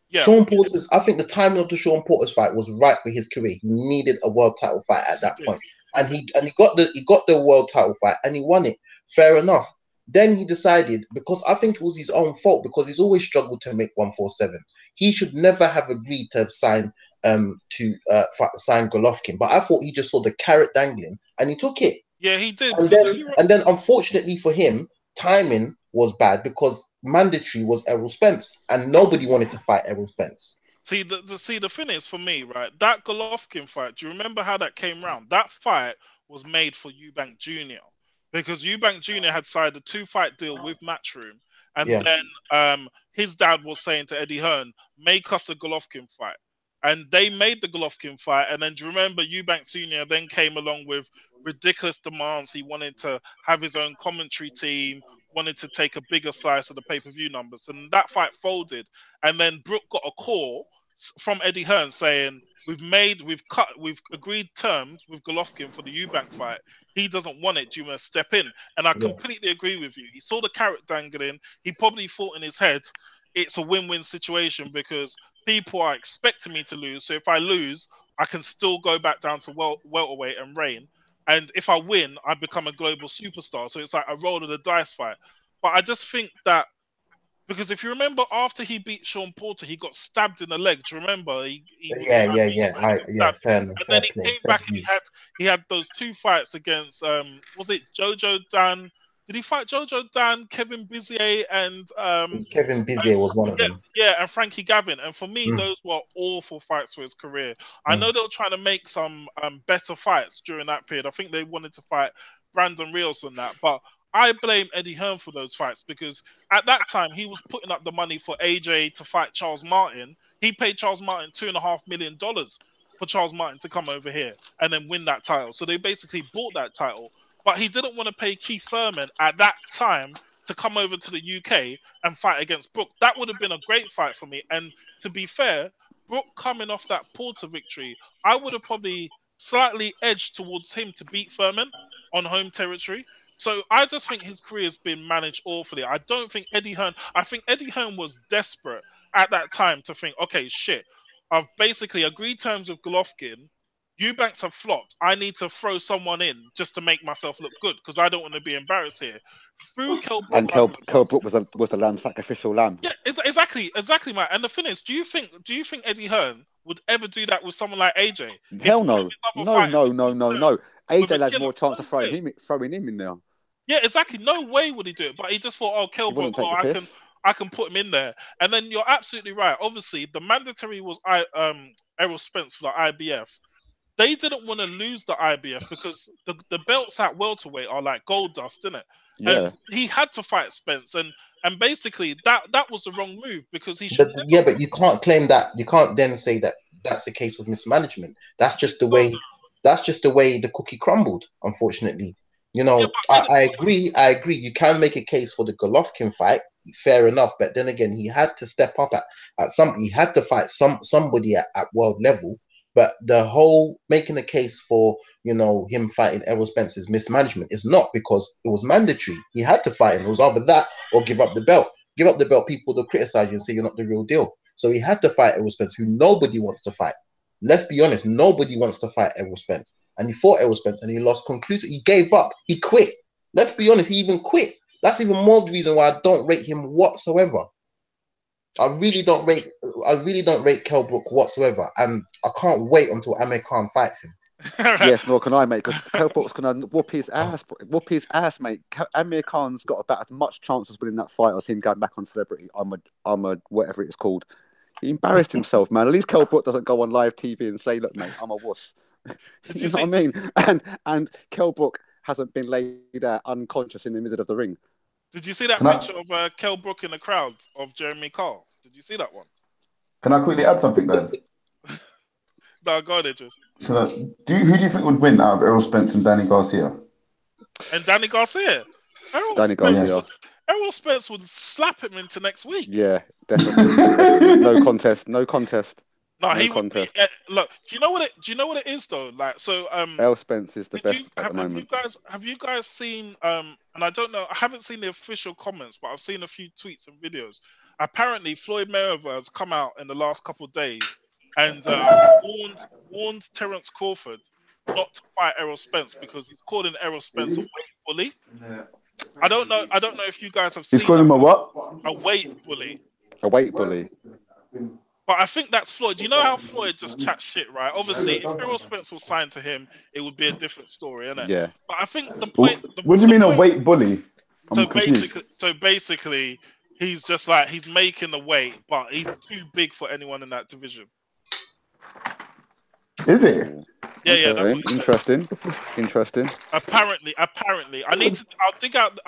Yeah, Sean Porter's. I think the timing of the Sean Porter's fight was right for his career. He needed a world title fight at that point, and he got the world title fight and he won it. Fair enough. Then he decided, because I think it was his own fault, because he's always struggled to make 147. He should never have agreed to have sign Golovkin. But I thought he just saw the carrot dangling and he took it. Yeah, he did. And then unfortunately for him, timing was bad because mandatory was Errol Spence, and nobody wanted to fight Errol Spence. See, the thing is, for me, right, that Golovkin fight, do you remember how that came round? That fight was made for Eubank Jr. because Eubank Jr. had signed a 2-fight deal with Matchroom, and then his dad was saying to Eddie Hearn, make us a Golovkin fight. And they made the Golovkin fight, and then do you remember Eubank Jr. then came along with ridiculous demands. He wanted to have his own commentary team, wanted to take a bigger slice of the pay-per-view numbers, and that fight folded. And then Brook got a call from Eddie Hearn saying, we've agreed terms with Golovkin for the Eubank fight. He doesn't want it. Do you want to step in? And I completely agree with you. He saw the carrot dangling. He probably thought in his head, it's a win-win situation because people are expecting me to lose. So if I lose, I can still go back down to welterweight and reign. and if I win, I become a global superstar. So it's like a roll of the dice fight. But I just think that because if you remember, after he beat Sean Porter, he got stabbed in the leg. Do you remember? Yeah. Fair enough. And then Fair he play. came Fair back and views. he had those 2 fights against was it Jojo Dan? Did he fight Jojo Dan, Kevin Bizier, and Kevin Bizier was one of yeah, them. yeah, and Frankie Gavin. And for me, Mm, those were awful fights for his career. I mm. know they were trying to make some better fights during that period. I think they wanted to fight Brandon Rios on that, but I blame Eddie Hearn for those fights because at that time he was putting up the money for AJ to fight Charles Martin. He paid Charles Martin $2.5 million for Charles Martin to come over here and then win that title. So they basically bought that title, but he didn't want to pay Keith Thurman at that time to come over to the UK and fight against Brook. That would have been a great fight for me. And to be fair, Brook coming off that Porter victory, I would have probably slightly edged towards him to beat Thurman on home territory. So I just think his career has been managed awfully. I don't think Eddie Hearn. I think Eddie Hearn was desperate at that time to think, okay, shit, I've basically agreed terms with Golovkin. Eubanks have flopped. I need to throw someone in just to make myself look good because I don't want to be embarrassed here. Through Kell Brook And Kell Brook was the lamb, sacrificial lamb. yeah, exactly, Matt. And the thing is, do you think Eddie Hearn would ever do that with someone like AJ? Hell no, no. AJ has more chance of throwing him in there. Yeah, exactly. No way would he do it. But he just thought, oh, Kell He wouldn't Brook, take the piss. I can put him in there. And then you're absolutely right. Obviously, the mandatory was Errol Spence for the IBF. They didn't want to lose the IBF because the belts at welterweight are like gold dust, isn't it? Yeah. And he had to fight Spence, and basically that was the wrong move because he should. But you can't claim that. You can't then say that that's a case of mismanagement. That's just the way. That's just the way the cookie crumbled. Unfortunately, you know. Yeah, I agree. I agree. You can make a case for the Golovkin fight. Fair enough, but then again, he had to step up at some. He had to fight somebody at world level. But the whole making a case for, you know, him fighting Errol Spence's mismanagement is not because it was mandatory. He had to fight him. It was either that or give up the belt. Give up the belt, people will criticize you and say you're not the real deal. So he had to fight Errol Spence, who nobody wants to fight. Let's be honest, nobody wants to fight Errol Spence. And he fought Errol Spence and he lost conclusively. He gave up. He quit. Let's be honest, he even quit. That's even more the reason why I don't rate him whatsoever. I really don't rate Kell Brook whatsoever, and I can't wait until Amir Khan fights him. Yes, nor can I, mate, because Kell Brook's gonna whoop his ass, mate. Amir Khan's got about as much chance of winning that fight as him going back on Celebrity. I'm a whatever it's called. He embarrassed himself, man. At least Kell Brook doesn't go on live TV and say, "Look, mate, I'm a wuss." You know what I mean? And Kell Brook hasn't been laid out unconscious in the middle of the ring. Did you see that picture of Kell Brook in the crowd of Jeremy Carl? Did you see that one? Can I quickly add something, guys? No, go on, Idris. Who do you think would win out of Errol Spence and Danny Garcia? And Danny Garcia. Errol Spence would slap him into next week. Yeah, definitely. No contest. No, he contest. Would be, look, do you know what it is though? Like, so Errol Spence is the best at the moment. Have you guys seen and I don't know, I haven't seen the official comments, but I've seen a few tweets and videos. Apparently Floyd Mayweather has come out in the last couple of days and warned Terence Crawford not to fight Errol Spence because he's calling Errol Spence a weight bully. I don't know if you guys have seen. He's calling him a what? A weight bully. A weight bully. But I think that's Floyd. Do you know how Floyd just chats shit, right? Obviously, if Errol Spence was signed to him, it would be a different story, isn't it? Yeah. But I think the point. What do you mean a weight bully? So basically, he's just like he's making the weight, but he's too big for anyone in that division. Is it? Yeah, okay. Yeah. That's Interesting. Apparently, I'll dig out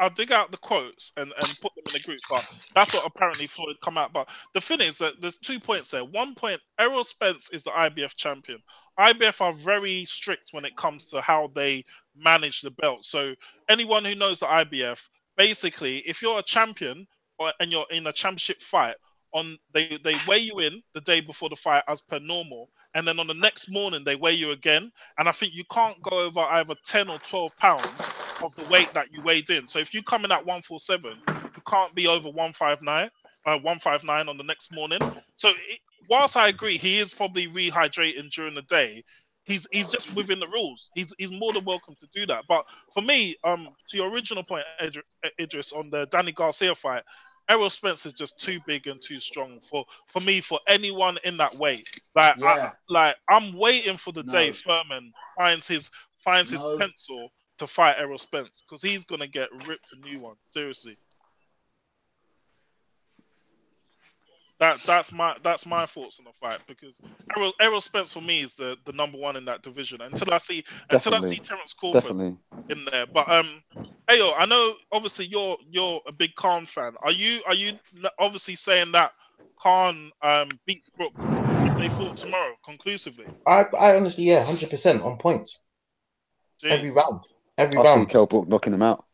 the quotes and put them in the group. But that's what apparently Floyd come out. But the thing is that there's 2 points there. 1 point, Errol Spence is the IBF champion. IBF are very strict when it comes to how they manage the belt. So anyone who knows the IBF, basically, if you're a champion and you're in a championship fight, they weigh you in the day before the fight as per normal. And then on the next morning, they weigh you again. And I think you can't go over either 10 or 12 pounds of the weight that you weighed in. So if you come in at 147, you can't be over 159 on the next morning. So whilst I agree, he is probably rehydrating during the day. he's just within the rules. He's more than welcome to do that. But for me, to your original point, Idris, on the Danny Garcia fight, Errol Spence is just too big and too strong for me, for anyone in that weight. I'm waiting for the day Furman finds his pencil to fight Errol Spence, because he's gonna get ripped a new one. Seriously. That's my thoughts on the fight, because Errol Spence for me is the number one in that division until I see Terence Crawford in there. But Ayo, I know obviously you're a big Khan fan. Are you obviously saying that Khan beats Brook if they fought tomorrow conclusively? I honestly, 100% on points. Every round. I see Kell Brook knocking him out.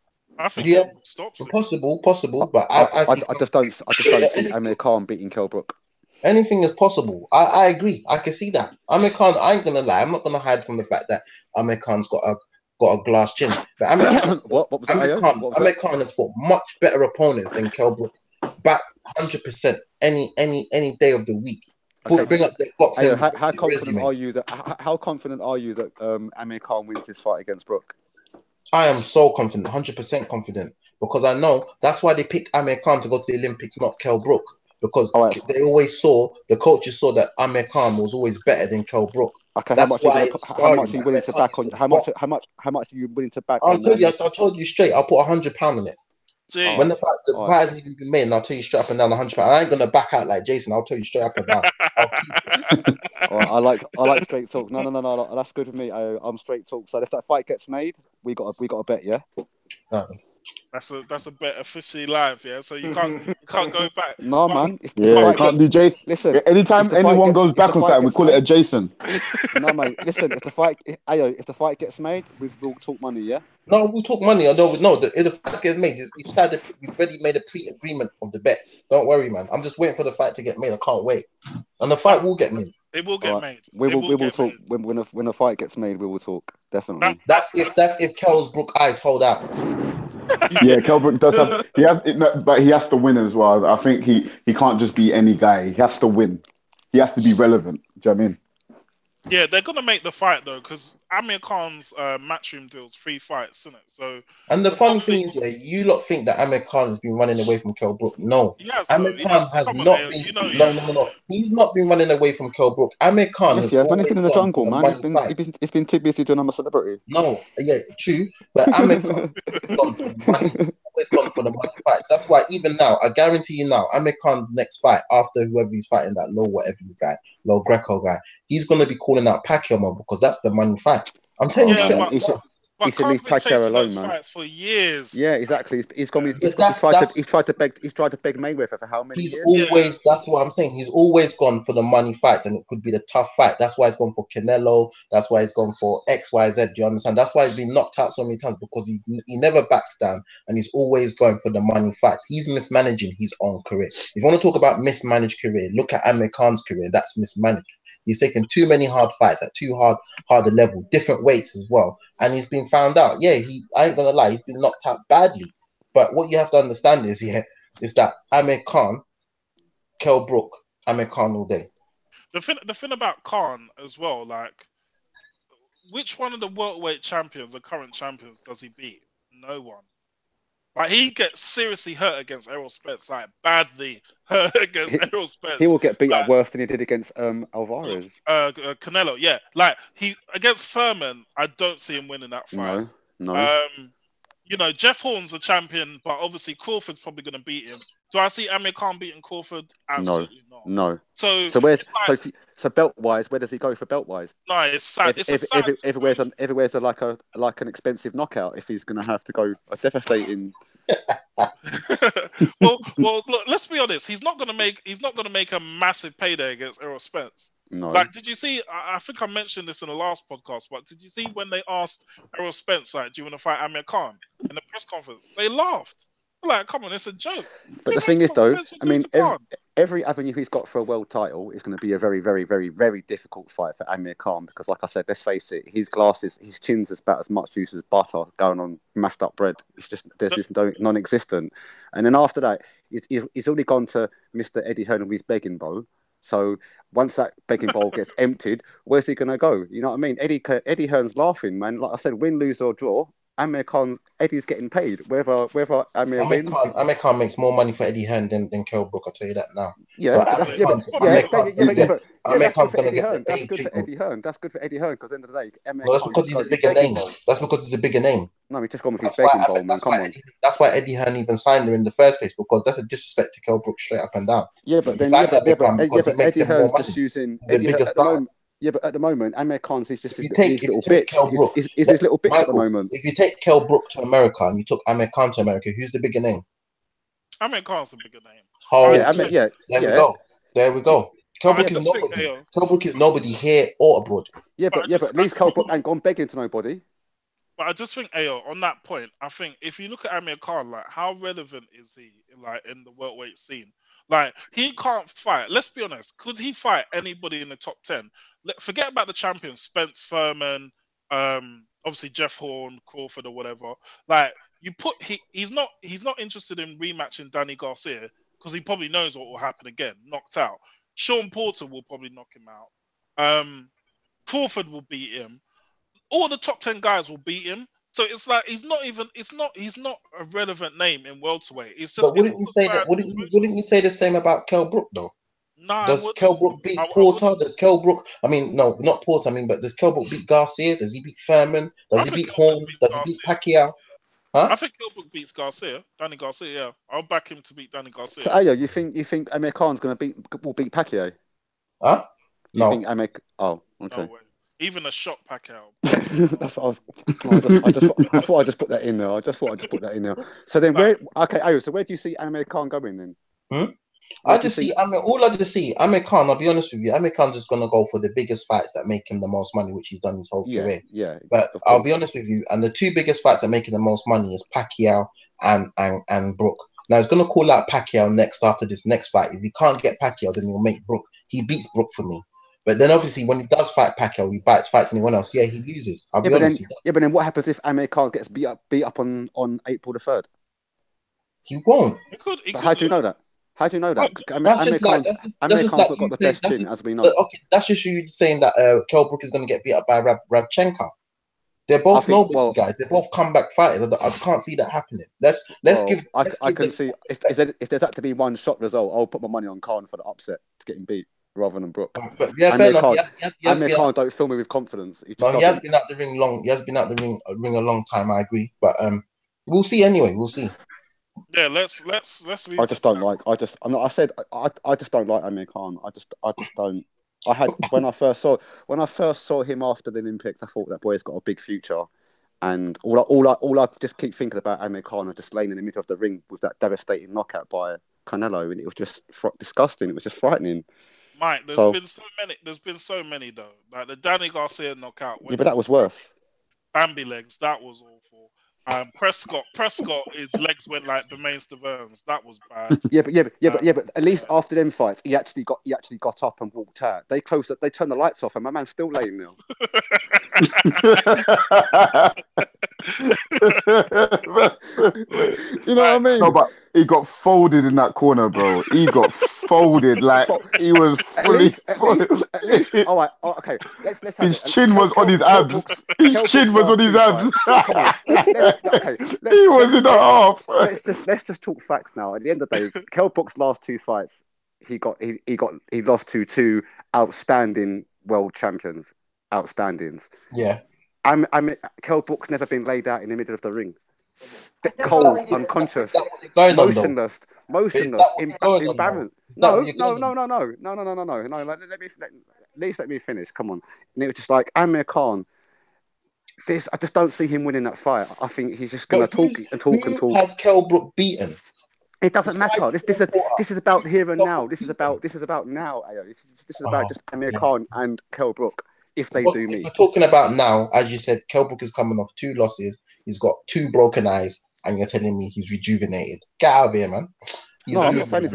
I think stops it. Possible, but I just don't see Amir Khan beating Kell Brook. Anything is possible. I agree. I can see that. Amir Khan, I ain't gonna lie. I'm not gonna hide from the fact that Amir Khan's got a glass chin. But Amir Khan has fought much better opponents than Kell Brook. Back 100% any day of the week. Okay. Bring up the boxing. How confident are you that Amir Khan wins this fight against Brook? I am so confident, 100% confident, because I know that's why they picked Amir Khan to go to the Olympics, not Kell Brook, because they always the coaches saw that Amir Khan was always better than Kell Brook. Okay, how much are you willing to back on? How much are you willing to back? I told you straight. I'll put £100 on it. When the fight hasn't even been made, and I'll tell you straight up and down £100. I ain't gonna back out like Jason. I'll tell you straight up and down. I like straight talk. No. That's good with me. I'm straight talk. So if that fight gets made, we got a bet, yeah. That's a bet officially live, yeah. So you can't go back. No, man. You can't do Jason. Listen, anytime anyone goes back on something, we call it a Jason. No, mate. Listen, if the fight gets made, we'll talk money, yeah. No, we'll talk money. I don't know. If the fight gets made, we've already made a pre-agreement of the bet. Don't worry, man. I'm just waiting for the fight to get made. I can't wait, and the fight will get made. It will get made. We will talk when the fight gets made. We will talk definitely. That's if Kell Brook eyes hold out. Yeah, Kell Brook does have. But he has to win as well. I think he can't just be any guy. He has to win. He has to be relevant. Do you know what I mean? Yeah, they're gonna make the fight though, because Amir Khan's matchroom deal's 3 fights, isn't it? So. And the funny thing is, you lot think that Amir Khan has been running away from Kell Brook. No, Amir Khan has not been. No. He's not been running away from Kell Brook. Amir Khan has always been in the jungle, man. He's been too busy doing I'm a Celebrity. No, yeah, true. But Amir Khan always gone for the money fights. That's why even now, I guarantee you now, Amir Khan's next fight after whoever he's fighting, that low Greco guy, he's gonna be calling out Pacquiao because that's the money fight. I'm telling you straight up. He should leave Pacquiao alone, man. For years. Yeah, exactly. He's tried to beg Mayweather for how many years? Always. That's what I'm saying. He's always gone for the money fights, and it could be the tough fight. That's why he's gone for Canelo. That's why he's gone for XYZ. Do you understand? That's why he's been knocked out so many times, because he never backs down, and he's always going for the money fights. He's mismanaging his own career. If you want to talk about mismanaged career, look at Amir Khan's career. That's mismanaged. He's taken too many hard fights at too harder level, different weights as well. And he's been found out. Yeah, I ain't gonna lie, he's been knocked out badly. But what you have to understand is that Amir Khan, Kell Brook, Amir Khan all day. The thing about Khan as well, like, which one of the welterweight champions, the current champions, does he beat? No one. Like, he gets seriously hurt against Errol Spence, like badly hurt against Errol Spence. He will get beat up worse than he did against Alvarez. Canelo, yeah. Like, he against Furman, I don't see him winning that fight. No. Jeff Horn's a champion, but obviously Crawford's probably going to beat him. Do I see Amir Khan beating Crawford? Absolutely not. No. So belt wise, where does he go for belt wise? No, it's sad. Everywhere's like an expensive knockout. If he's going to have to go a devastating. well, look. Let's be honest. He's not going to make a massive payday against Errol Spence. No. Like, did you see? I think I mentioned this in the last podcast, but did you see when they asked Errol Spence, like, "Do you want to fight Amir Khan?" in the press conference? They laughed. Like, come on, it's a joke. But the thing is, though, I mean, every avenue he's got for a world title is going to be a very, very, very, very difficult fight for Amir Khan, because, like I said, let's face it, his chin's about as much juice as butter going on mashed up bread. There's just non-existent. And then after that, he's already gone to Mr. Eddie Hearn with his begging bowl. So once that begging bowl gets emptied, where's he going to go? You know what I mean? Eddie Hearn's laughing, man. Like I said, win, lose or draw, Amir Khan, Eddie's getting paid. Whether Amir wins. Amir Khan makes more money for Eddie Hearn than Kell Brook, I'll tell you that now. Yeah, so that's good for Eddie Hearn. That's good for Eddie Hearn. That's good for Eddie Hearn, because at the end of the day, that's because he's a bigger name. That's because he's a bigger name. No, he's just gone with his begging bowl, man. Come on. That's why Eddie Hearn even signed him in the first place, because that's a disrespect to Kell Brook straight up and down. Yeah, but then Eddie Hearn's just using Yeah, but at the moment, Amir Khan's is just his little bitch. He's his little bitch at the moment. If you take Kell Brook to America and you took Amir Khan to America, who's the bigger name? Amir Khan's the bigger name. There we go. Kell Brook is nobody. Kell Brook is nobody here or abroad. Yeah, but at least Kell Brook ain't gone begging to nobody. But I just think, on that point, I think if you look at Amir Khan, like, how relevant is he, like, in the welterweight scene? Like, he can't fight. Let's be honest. Could he fight anybody in the top 10? Forget about the champions, Spence, Furman, obviously Jeff Horn, Crawford, or whatever. Like, he's not interested in rematching Danny Garcia, because he probably knows what will happen again. Knocked out. Sean Porter will probably knock him out. Crawford will beat him. All the top 10 guys will beat him. So it's like he's not a relevant name in welterweight. It's just. But wouldn't you say that? Wouldn't you say the same about Kell Brook though? No. Does Kell Brook beat Porter? Does Kell Brook? I mean, no, not Porter. I mean, but does Kell Brook beat Garcia? Does he beat Furman? Does he beat Horn? Does he beat Pacquiao? Huh? I think Kell Brook beats Danny Garcia. Yeah, I'll back him to beat Danny Garcia. So, Ayo, you think Amir Khan's will beat Pacquiao? Huh? No. You think Amir? Oh, okay. No way. Even a shot Pacquiao. That's what I thought I'd just put that in there. So then, so where do you see Amir Khan going then? All I just see Amir Khan. I'll be honest with you. Amir Khan's just gonna go for the biggest fights that make him the most money, which he's done his whole career. Yeah. But I'll be honest with you, and the two biggest fights that make him the most money is Pacquiao and Brook. Now he's gonna call out Pacquiao next after this next fight. If he can't get Pacquiao, then he'll make Brook. He beats Brook for me. But then obviously when he does fight Pacquiao, he fights anyone else. Yeah, he loses. I'll be honest. But then what happens if Amir Khan gets beat up on April the 3rd? He won't. But how do you know that? Amir Khan's got the best chin, as we know. Okay, that's just you saying that Kell Brook is going to get beat up by Rabchenko. They're both nobody guys. They're both comeback fighters. I can't see that happening. I can see if there's had to be one shot result, I'll put my money on Khan for the upset to getting beat rather than Brook. Amir Khan don't fill me with confidence. He has been out the ring long. He has been out the ring a long time. I agree, but we'll see anyway. We'll see. Yeah, let's. I just don't like. I just don't like Amir Khan. I just don't. I had when I first saw him after the Olympics, I thought that boy's got a big future, and all I just keep thinking about Amir Khan is just laying in the middle of the ring with that devastating knockout by Canelo, and it was just disgusting. It was just frightening. Mike, there's been so many though. Like the Danny Garcia knockout. Yeah, but that was worse. Bambi legs, that was awful. Prescott, his legs went like Domain Steverns. That was bad. But at least after them fights, he actually got up and walked out. They turned the lights off, and my man's still laying there. You know what I mean? No, but he got folded in that corner, bro. He got folded like he was fully. At least, all right, okay. Let's have his chin was on his abs. His chin was on his abs. He was in the half. Let's just talk facts now. At the end of the day, Kell Brook's last two fights, he lost to two outstanding world champions. Outstandings. Yeah. Kell Brook's never been laid out in the middle of the ring. Cold, unconscious, motionless, embarrassed. No. Let me finish. Come on. And it was just like Amir Khan. I just don't see him winning that fight. I think he's just going to talk. Who has Kell Brook beaten? It doesn't matter. This is about here and now. This is about now. Ayo. This is about just Amir Khan and Kell Brook. If they do meet, we're talking about now, as you said, Kell Brook is coming off 2 losses. He's got 2 broken eyes, and you're telling me he's rejuvenated. Get out of here, man. I'm not saying he's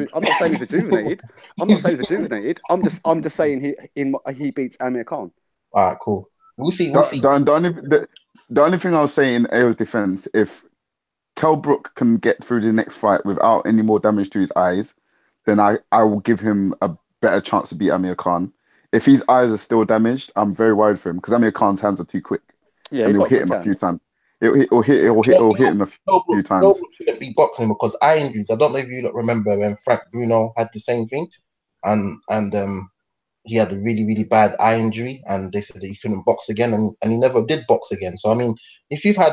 rejuvenated. I'm just saying he beats Amir Khan. All right, cool. We'll see. The only thing I'll say in AO's defense, if Kell Brook can get through the next fight without any more damage to his eyes, then I will give him a better chance to beat Amir Khan. If his eyes are still damaged, I'm very worried for him because Amir Khan's hands are too quick. Yeah, and he's he'll got hit quick him a hands. few times. It'll hit him a few times. Brook shouldn't be boxing because eye injuries. I don't know if you remember when Frank Bruno had the same thing, and he had a really, really bad eye injury, and they said that he couldn't box again, and he never did box again. So I mean, if you've had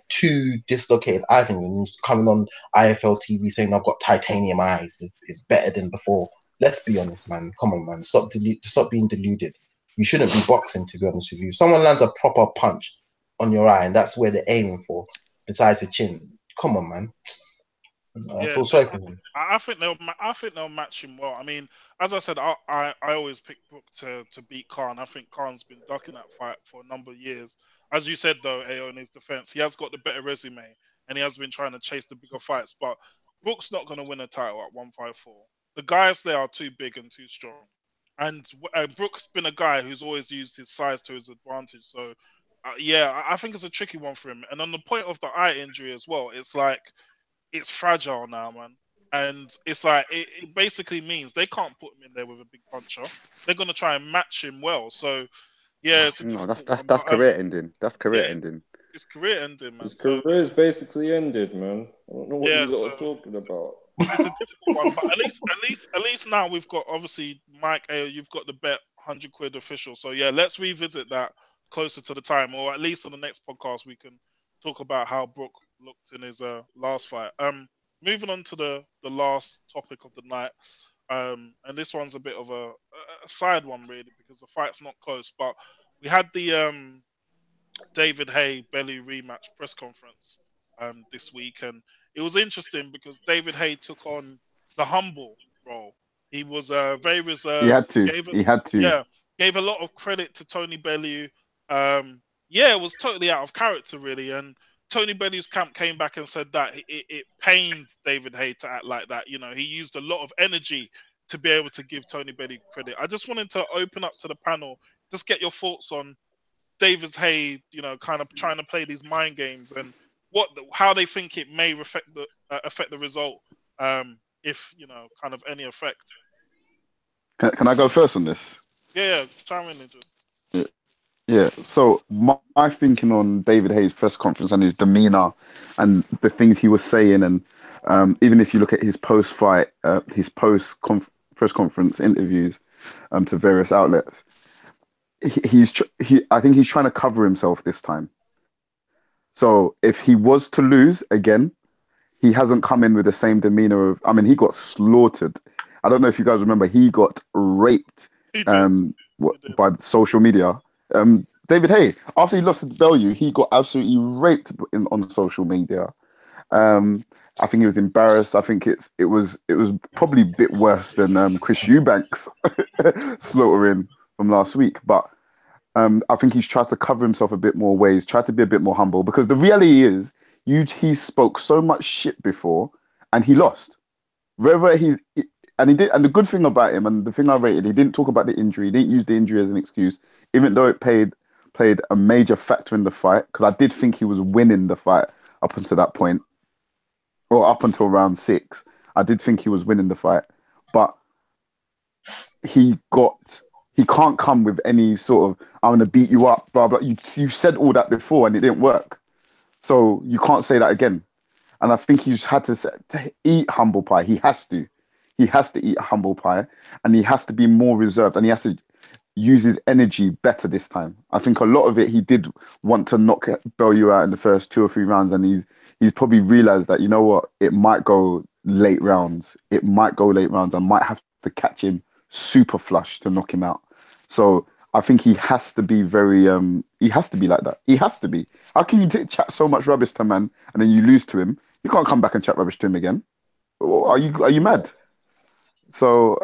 two dislocated eye things and he's coming on IFL TV saying I've got titanium eyes, is better than before. Let's be honest, man. Come on, man. Stop being deluded. You shouldn't be boxing, to be honest with you. If someone lands a proper punch on your eye and that's where they're aiming for, besides the chin, come on, man. I feel sorry for him. I think they'll match him well. I mean, as I said, I always pick Brook to beat Khan. I think Khan's been ducking that fight for a number of years. As you said, though, AO, in his defense, he has got the better resume and he has been trying to chase the bigger fights. But Brook's not going to win a title at 154. The guys there are too big and too strong. And Brook's been a guy who's always used his size to his advantage. So, I think it's a tricky one for him. And on the point of the eye injury as well, it's like, it's fragile now, man. And it's like, it basically means they can't put him in there with a big puncher. They're going to try and match him well. So, yeah, it's that's career ending. That's career ending. It's career ending, man. His career is basically ended, man. I don't know what you lot are talking about. It's a difficult one, but at least now we've got, obviously, Mike, you've got the bet £100 official. So yeah, let's revisit that closer to the time, or at least on the next podcast we can talk about how Brook looked in his last fight. Moving on to the last topic of the night, and this one's a bit of a side one really because the fight's not close, but we had the David Haye Bellew rematch press conference this week, and it was interesting because David Haye took on the humble role. He was very reserved. He had to. Yeah, gave a lot of credit to Tony Bellew. It was totally out of character, really. And Tony Bellew's camp came back and said that it pained David Haye to act like that. You know, he used a lot of energy to be able to give Tony Bellew credit. I just wanted to open up to the panel, just get your thoughts on David Haye, kind of trying to play these mind games and how they think it may affect the result, if kind of any effect. Can I go first on this? Yeah, chime in. Yeah. So my thinking on David Haye's press conference and his demeanor and the things he was saying, and even if you look at his post-fight, his press conference interviews to various outlets, I think he's trying to cover himself this time. So if he was to lose again, he hasn't come in with the same demeanor of. I mean, he got slaughtered. I don't know if you guys remember, he got raped by social media. David Haye, after he lost to Bellew, he got absolutely raped on social media. I think he was embarrassed. I think it was probably a bit worse than Chris Eubanks slaughtering from last week. But I think he's tried to cover himself a bit more ways, tried to be a bit more humble, because the reality is, he spoke so much shit before and he lost. And he did, and the good thing about him, and the thing I rated, he didn't talk about the injury. He didn't use the injury as an excuse, even though it played a major factor in the fight. Because I did think he was winning the fight up until that point, or up until round 6. I did think he was winning the fight, but he can't come with any sort of "I'm going to beat you up," blah blah. You said all that before, and it didn't work, so you can't say that again. And I think he's had to eat humble pie. He has to eat a humble pie, and he has to be more reserved, and he has to use his energy better this time. I think a lot of it, he did want to knock Bellew out in the first 2 or 3 rounds, and he's probably realised that, you know what, it might go late rounds. I might have to catch him super flush to knock him out. So I think he has to be he has to be like that. He has to be. How can you chat so much rubbish to a man and then you lose to him? You can't come back and chat rubbish to him again. Are you mad? So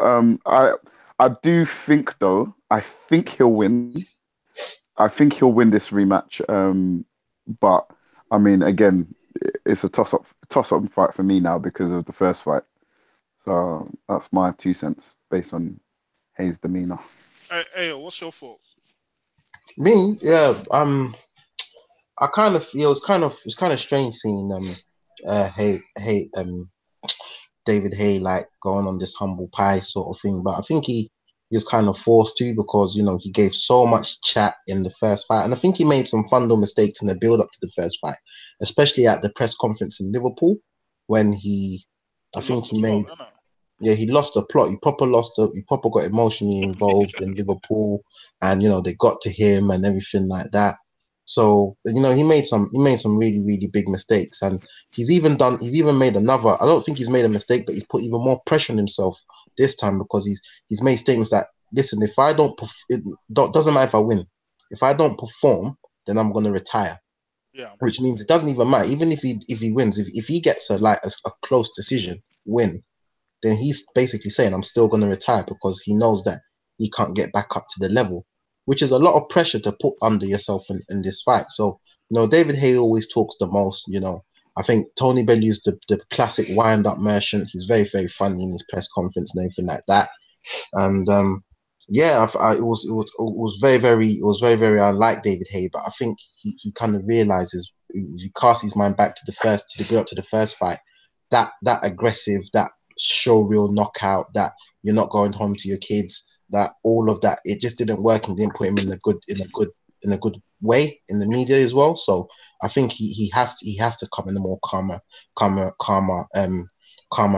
I do think, though, I think he'll win. I think he'll win this rematch. But I mean, again, it's a toss-up fight for me now because of the first fight. So that's my 2 cents based on Haye's demeanor. Hey, what's your thoughts? Me, yeah. I kind of feel it's kind of strange seeing Haye David Haye like going on this humble pie sort of thing, but I think he was kind of forced to because he gave so much chat in the first fight, and I think he made some fundamental mistakes in the build up to the first fight, especially at the press conference in Liverpool when he lost the plot. He proper got emotionally involved in Liverpool, and they got to him and everything like that. So he made some really really big mistakes, and he's even made another. I don't think he's made a mistake, but he's put even more pressure on himself this time because he's made statements that, listen, if I don't, it doesn't matter if I win. If I don't perform, then I'm gonna retire. Yeah. Which means it doesn't even matter. Even if he wins, if he gets a close decision win, then he's basically saying I'm still gonna retire because he knows that he can't get back up to the level, which is a lot of pressure to put under yourself in this fight. So, David Haye always talks the most, I think Tony Bellew's the classic wind-up merchant. He's very, very funny in his press conference and everything like that. And it was very, very unlike David Haye, but I think he kind of realizes, if you cast his mind back to the build up to the first fight, that aggressive, that show real knockout, that you're not going home to your kids, that all of that, it just didn't work and didn't put him in a good way in the media as well. So I think he has to come in a more calmer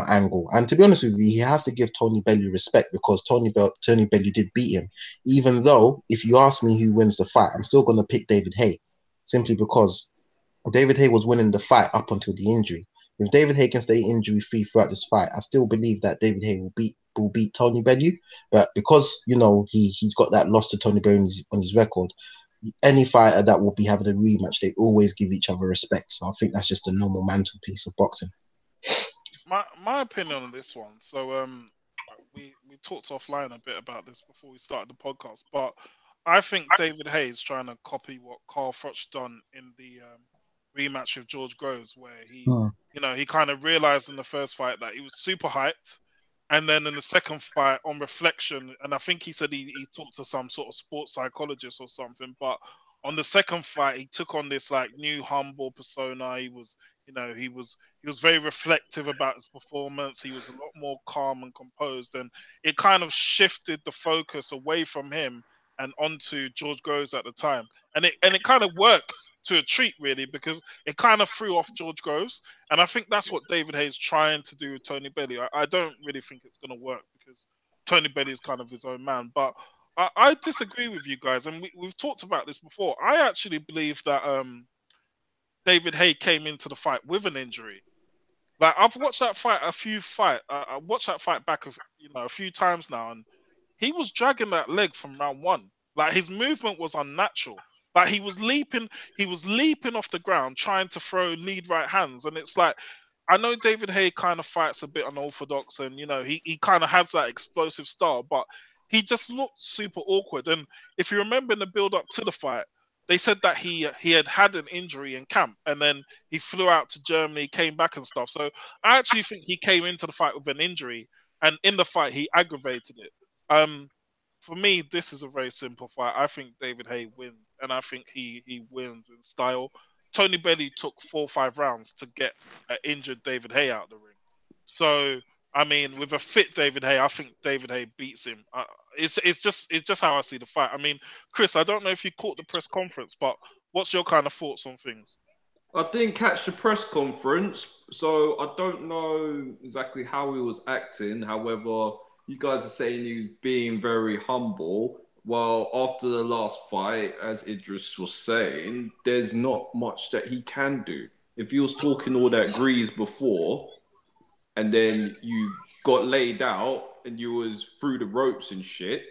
angle. And to be honest with you, he has to give Tony Bellew respect because Tony Bellew did beat him. Even though, if you ask me who wins the fight, I'm still going to pick David Haye, simply because David Haye was winning the fight up until the injury. If David Haye can stay injury-free throughout this fight, I still believe that David Haye will beat Tony Bellew. But because, he's got that loss to Tony Bellew on his record, any fighter that will be having a rematch, they always give each other respect. So I think that's just a normal mantelpiece of boxing. My opinion on this one. So we talked offline a bit about this before we started the podcast, but I think David Haye is trying to copy what Carl Froch done in the rematch with George Groves, where he kind of realized in the first fight that he was super hyped, and then in the second fight, on reflection, and I think he said he talked to some sort of sports psychologist or something, but on the second fight, he took on this like new humble persona. He was very reflective about his performance. He was a lot more calm and composed, and it kind of shifted the focus away from him and onto George Groves at the time. And it kind of worked to a treat, really, because it kind of threw off George Groves. And I think that's what David Haye is trying to do with Tony Bellew. I don't really think it's going to work because Tony Bellew is kind of his own man. But I disagree with you guys. And we've talked about this before. I actually believe that David Haye came into the fight with an injury. Like, I've watched that fight I watched that fight back a few times now, and he was dragging that leg from round one. Like, his movement was unnatural. Like, he was leaping off the ground, trying to throw lead right hands. And it's like, I know David Haye kind of fights a bit unorthodox, and he kind of has that explosive style, but he just looked super awkward. And if you remember in the build up to the fight, they said that he had an injury in camp, and then he flew out to Germany, came back and stuff. So I actually think he came into the fight with an injury, and in the fight he aggravated it. For me, this is a very simple fight. I think David Haye wins, and I think he wins in style. Tony Bellew took 4 or 5 rounds to get an injured David Haye out of the ring. So, I mean, with a fit David Haye, I think David Haye beats him. It's just how I see the fight. I mean, Chris, I don't know if you caught the press conference, but what's your kind of thoughts on things? I didn't catch the press conference, so I don't know exactly how he was acting. However, you guys are saying he was being very humble. Well, after the last fight, as Idris was saying, there's not much that he can do. If he was talking all that grease before, and then you got laid out and you was through the ropes and shit,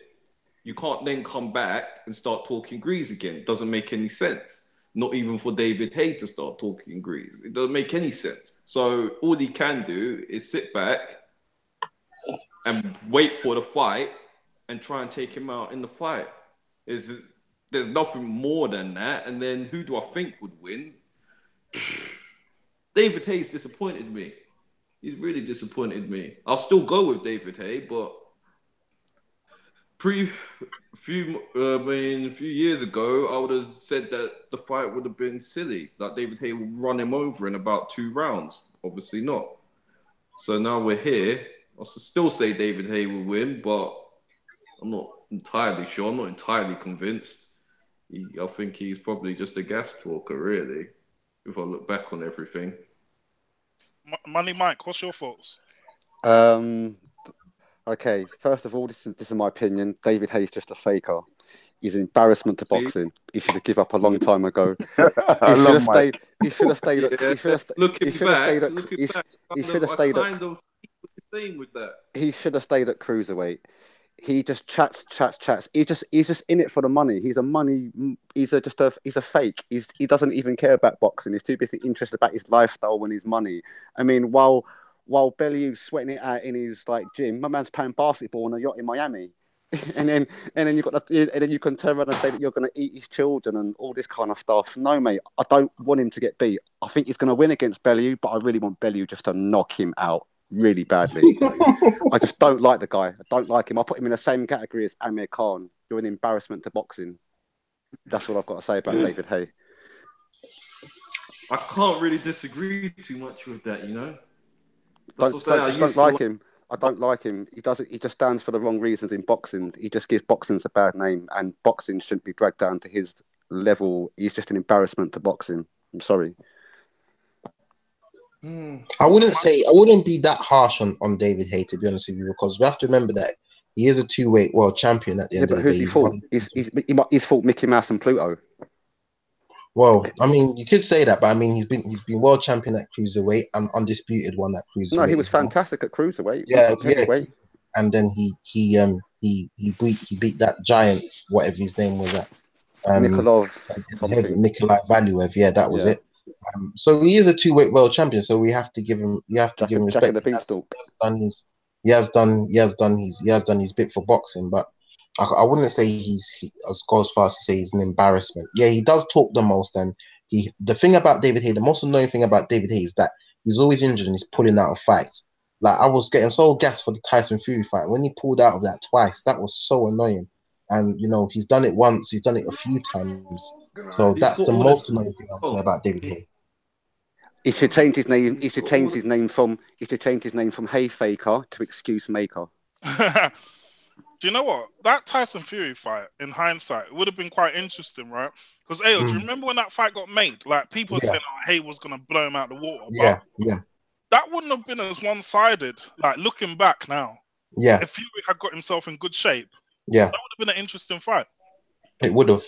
you can't then come back and start talking grease again. It doesn't make any sense. Not even for David Haye to start talking grease. It doesn't make any sense. So all he can do is sit back and wait for the fight and try and take him out in the fight. There's nothing more than that. And then who do I think would win? David Haye's disappointed me. He's really disappointed me. I'll still go with David Haye, but a few years ago, I would have said that the fight would have been silly. That David Haye would run him over in about 2 rounds. Obviously not. So now we're here. I'll still say David Haye will win, but I'm not entirely sure. I'm not entirely convinced. I think he's probably just a gas talker, really, if I look back on everything. Money Mike, what's your thoughts? Okay, first of all, this is my opinion. David Haye's just a faker. He's an embarrassment to boxing. He should have given up a long time ago. He should have stayed. He should have stayed. He should have stayed. He should have stayed at. He should have stayed at. He should have stayed at cruiserweight. He just chats. He's just in it for the money. He's a fake. He doesn't even care about boxing. He's too busy interested about his lifestyle and his money. I mean, while Bellew's sweating it out in his gym, my man's playing basketball on a yacht in Miami. and then you can turn around and say that you're going to eat his children and all this kind of stuff. No, mate, I don't want him to get beat. I think he's going to win against Bellew, but I really want Bellew just to knock him out really badly. I just don't like the guy. I don't like him. I put him in the same category as Amir Khan. You're an embarrassment to boxing. That's all I've got to say about David Haye. I can't really disagree too much with that, you know. I don't like him. I don't like him. He just stands for the wrong reasons in boxing. He just gives boxing a bad name, and boxing shouldn't be dragged down to his level. He's just an embarrassment to boxing. I'm sorry. I wouldn't be that harsh on David Haye, to be honest with you, because we have to remember that he is a 2-weight world champion at the end of the day. He's fought Mickey Mouse and Pluto. Well, I mean, you could say that, but I mean, he's been world champion at cruiserweight and undisputed one at cruiserweight. No, he was fantastic at cruiserweight. Yeah. And then he beat that giant, whatever his name was at. Nikolai Valuev. Yeah, that was it. So he is a 2-weight world champion. So we have to give him. You have to give him respect. He has done his bit for boxing, but I wouldn't say he's go as far as to say he's an embarrassment. Yeah, he does talk the most, and the thing about David Haye, the most annoying thing about David Haye is that he's always injured and he's pulling out of fights. Like, I was getting so gassed for the Tyson Fury fight. When he pulled out of that twice, that was so annoying. And you know, he's done it once, he's done it a few times. So that's the most annoying thing I'll say about David Haye. He should change his name. He should change his name from Haye Faker to Excuse Maker. Do you know what? That Tyson Fury fight, in hindsight, would have been quite interesting, right? Because, do you remember when that fight got made? Like, people were saying, Haye was going to blow him out the water. Yeah. That wouldn't have been as one-sided, like, looking back now. Yeah. If Fury had got himself in good shape, that would have been an interesting fight. It would have.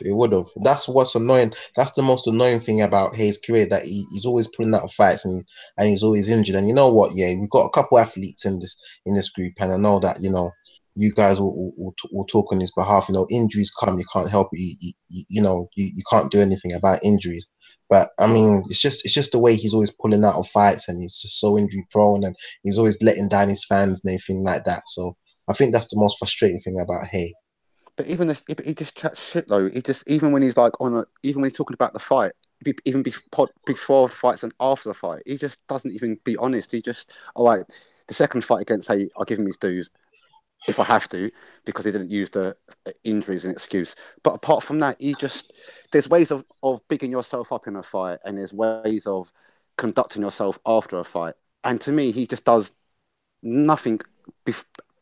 That's what's annoying. That's the most annoying thing about Haye's career, that he's always pulling out of fights and he's always injured. And you know what? Yeah, we've got a couple athletes in this group, and I know that, you know, you guys will talk on his behalf. You know, injuries come, you can't help it. You can't do anything about injuries. But I mean, it's just the way he's always pulling out of fights, and he's just so injury prone, and he's always letting down his fans and everything like that. So I think that's the most frustrating thing about Haye. But he just chats shit though. Even when he's talking about the fight, even before the fights and after the fight, he just doesn't even be honest. He just, all right, the second fight against Haye, I'll give him his dues if I have to, because he didn't use the injury as an excuse. But apart from that, there's ways of bigging yourself up in a fight, and there's ways of conducting yourself after a fight. And to me, he just does nothing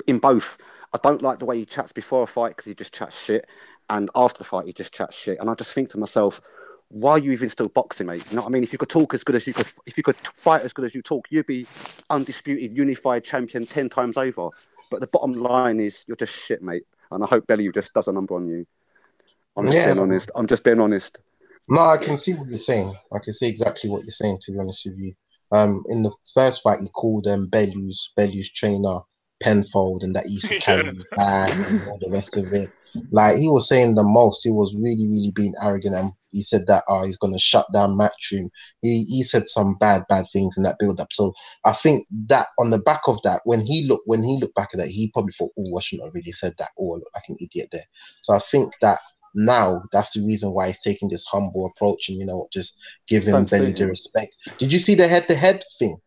in both. I don't like the way he chats before a fight, because he just chats shit, and after the fight he just chats shit. And I just think to myself, why are you even still boxing, mate? You know what I mean? If you could talk as good as you could, if you could fight as good as you talk, you'd be undisputed, unified champion 10 times over. But the bottom line is you're just shit, mate. And I hope Bellew just does a number on you. I'm just being honest. No, I can see what you're saying. I can see exactly what you're saying, to be honest with you. In the first fight, he called Bellew's trainer Penfold, and that he used to carry his bag and all the rest of it. Like, he was saying the most. He was really, really being arrogant, and he said that he's going to shut down Matchroom. He said some bad things in that build-up. So I think that on the back of that, when he looked back at that, he probably thought, I shouldn't have really said that. I look like an idiot there. So I think that now that's the reason why he's taking this humble approach, and, you know, just giving Bellew the respect. Did you see the head-to-head thing?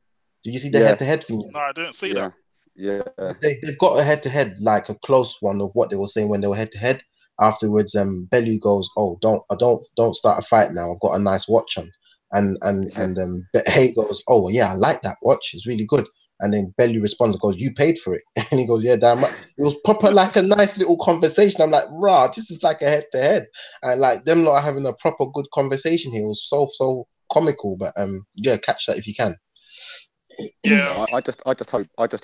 Head-to-head thing? No, I didn't see that. Yeah, they've got a head-to-head, like a close one of what they were saying when they were head-to-head. Afterwards, Bellew goes, "Oh, don't start a fight now. I've got a nice watch on." Hay goes, oh yeah, I like that watch. It's really good. And then Belly responds and goes, you paid for it. And he goes, yeah, damn right. It was proper like a nice little conversation. I'm like, rah, this is like a head to head. And like them lot are having a proper good conversation here. It was so comical. But yeah, catch that if you can. Yeah, I just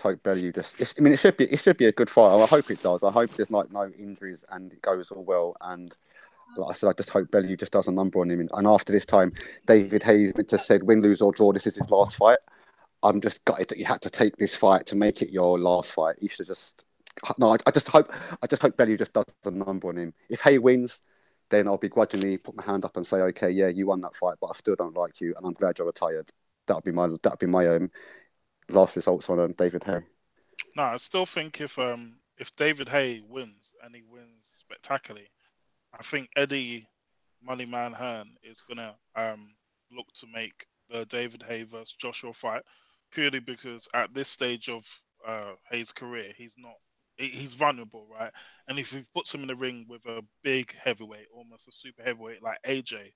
hope Bellew just. I mean, it should be a good fight. I hope it does. I hope there's like no injuries and it goes all well. And like I said, I just hope Bellew just does a number on him. And after this time, David Hayes just said, win, lose or draw. This is his last fight. I'm just gutted that you had to take this fight to make it your last fight. You should just I just hope Bellew just does a number on him. If Hay wins, then I'll begrudgingly put my hand up and say, okay, yeah, you won that fight, but I still don't like you, and I'm glad you're retired. That'd be my last results on David Hay. No, I still think if David Hay wins and he wins spectacularly, I think Eddie Moneyman Hearn is gonna look to make the David Hay versus Joshua fight, purely because at this stage of Hay's career, he's vulnerable, right? And if he puts him in the ring with a big heavyweight, almost a super heavyweight like AJ,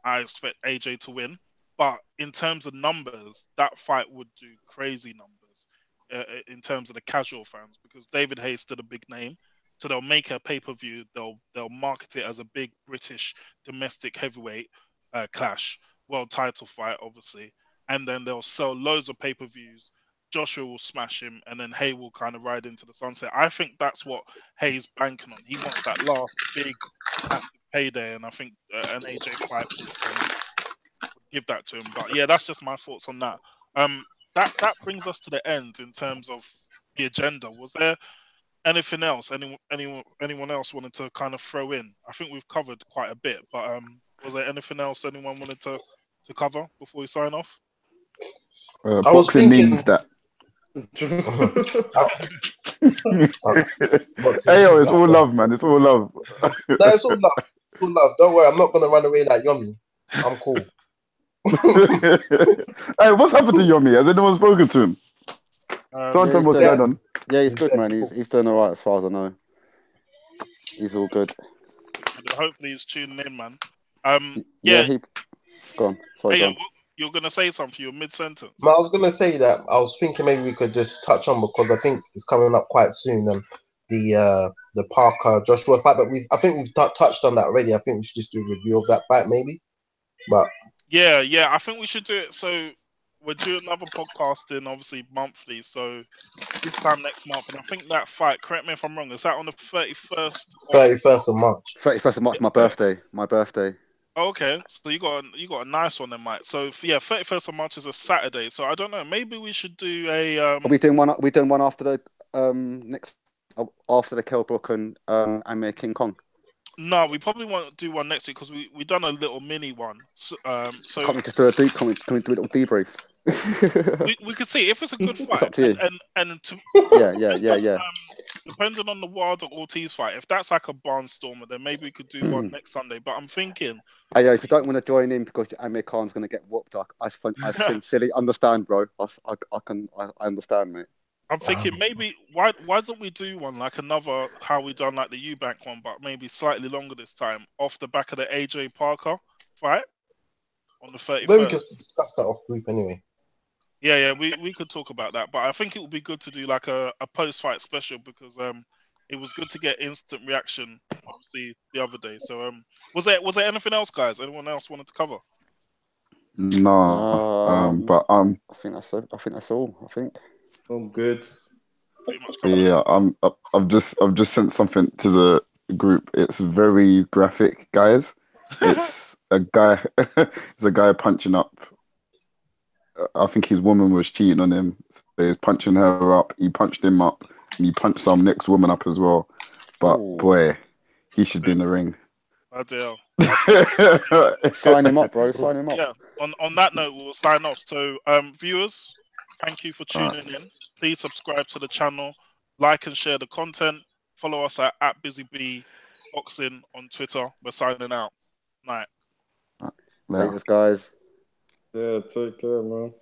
I expect AJ to win. But in terms of numbers, that fight would do crazy numbers in terms of the casual fans, because David Hay's still a big name. So they'll make a pay-per-view. They'll market it as a big British domestic heavyweight clash, world title fight, obviously, and then they'll sell loads of pay-per-views. Joshua will smash him, and then Hay will kind of ride into the sunset. I think that's what Hay's banking on. He wants that last big, massive payday, and I think an AJ fight would give that to him. But yeah, that's just my thoughts on that. That brings us to the end in terms of the agenda. Was there anything else? Anyone else wanted to kind of throw in? I think we've covered quite a bit, but was there anything else anyone wanted to cover before we sign off? I was thinking means that. Hey, yo, it's all love, man. It's all love. No, it's all love. It's all love. Don't worry, I'm not gonna run away like Yomi. I'm cool. Hey, what's happened to Yomi? Has anyone spoken to him? Sometimes what's going on? Yeah, he's good, man. He's doing all right as far as I know. He's all good. Hopefully he's tuning in, man. Go on. Sorry, go on. You're gonna say something. You're mid-sentence. I was gonna say that I was thinking maybe we could just touch on, because I think it's coming up quite soon. The Parker Joshua fight, but I think we've touched on that already. I think we should just do a review of that fight, maybe. But yeah, I think we should do it. So we're doing another podcasting, obviously monthly. So this time next month, and I think that fight. Correct me if I'm wrong. Is that on the 31st? 31st of March. 31st of March, my birthday. My birthday. Okay, so you got a nice one then, Mike. So yeah, 31st of March is a Saturday. So I don't know. Maybe we should do a. Are we doing one? Are we doing one after the next after the Kell Brook and Amir King Kong? No, we probably won't do one next week because we done a little mini one. So can't we just do can we do a little debrief? we could see if it's a good fight. It's up to you. Yeah. Depending on the Wilder Ortiz fight, if that's like a barnstormer, then maybe we could do one next Sunday. But I'm thinking, if you don't want to join in because Amir Khan's going to get whooped, I sincerely understand, bro. I understand, mate. I'm thinking maybe why don't we do one like another how we done like the Eubank one, but maybe slightly longer this time, off the back of the AJ Parker fight on the 31st. Maybe we can discuss that off group anyway. Yeah, we could talk about that, but I think it would be good to do like a post-fight special, because it was good to get instant reaction obviously the other day. So was there anything else, guys? Anyone else wanted to cover? No, but I think that's it. I think that's all. I think I'm good. Yeah, I've just sent something to the group. It's very graphic, guys. It's a guy punching up. I think his woman was cheating on him. So he was punching her up. He punched him up, and he punched some next woman up as well. But boy, he should be in the ring. Sign him up, bro. Sign him up. Yeah. On that note, we'll sign off. So, viewers, thank you for tuning in. Please subscribe to the channel, like and share the content. Follow us at BusyBee Boxing on Twitter. We're signing out. Night. Thanks, guys. Yeah, take care, man.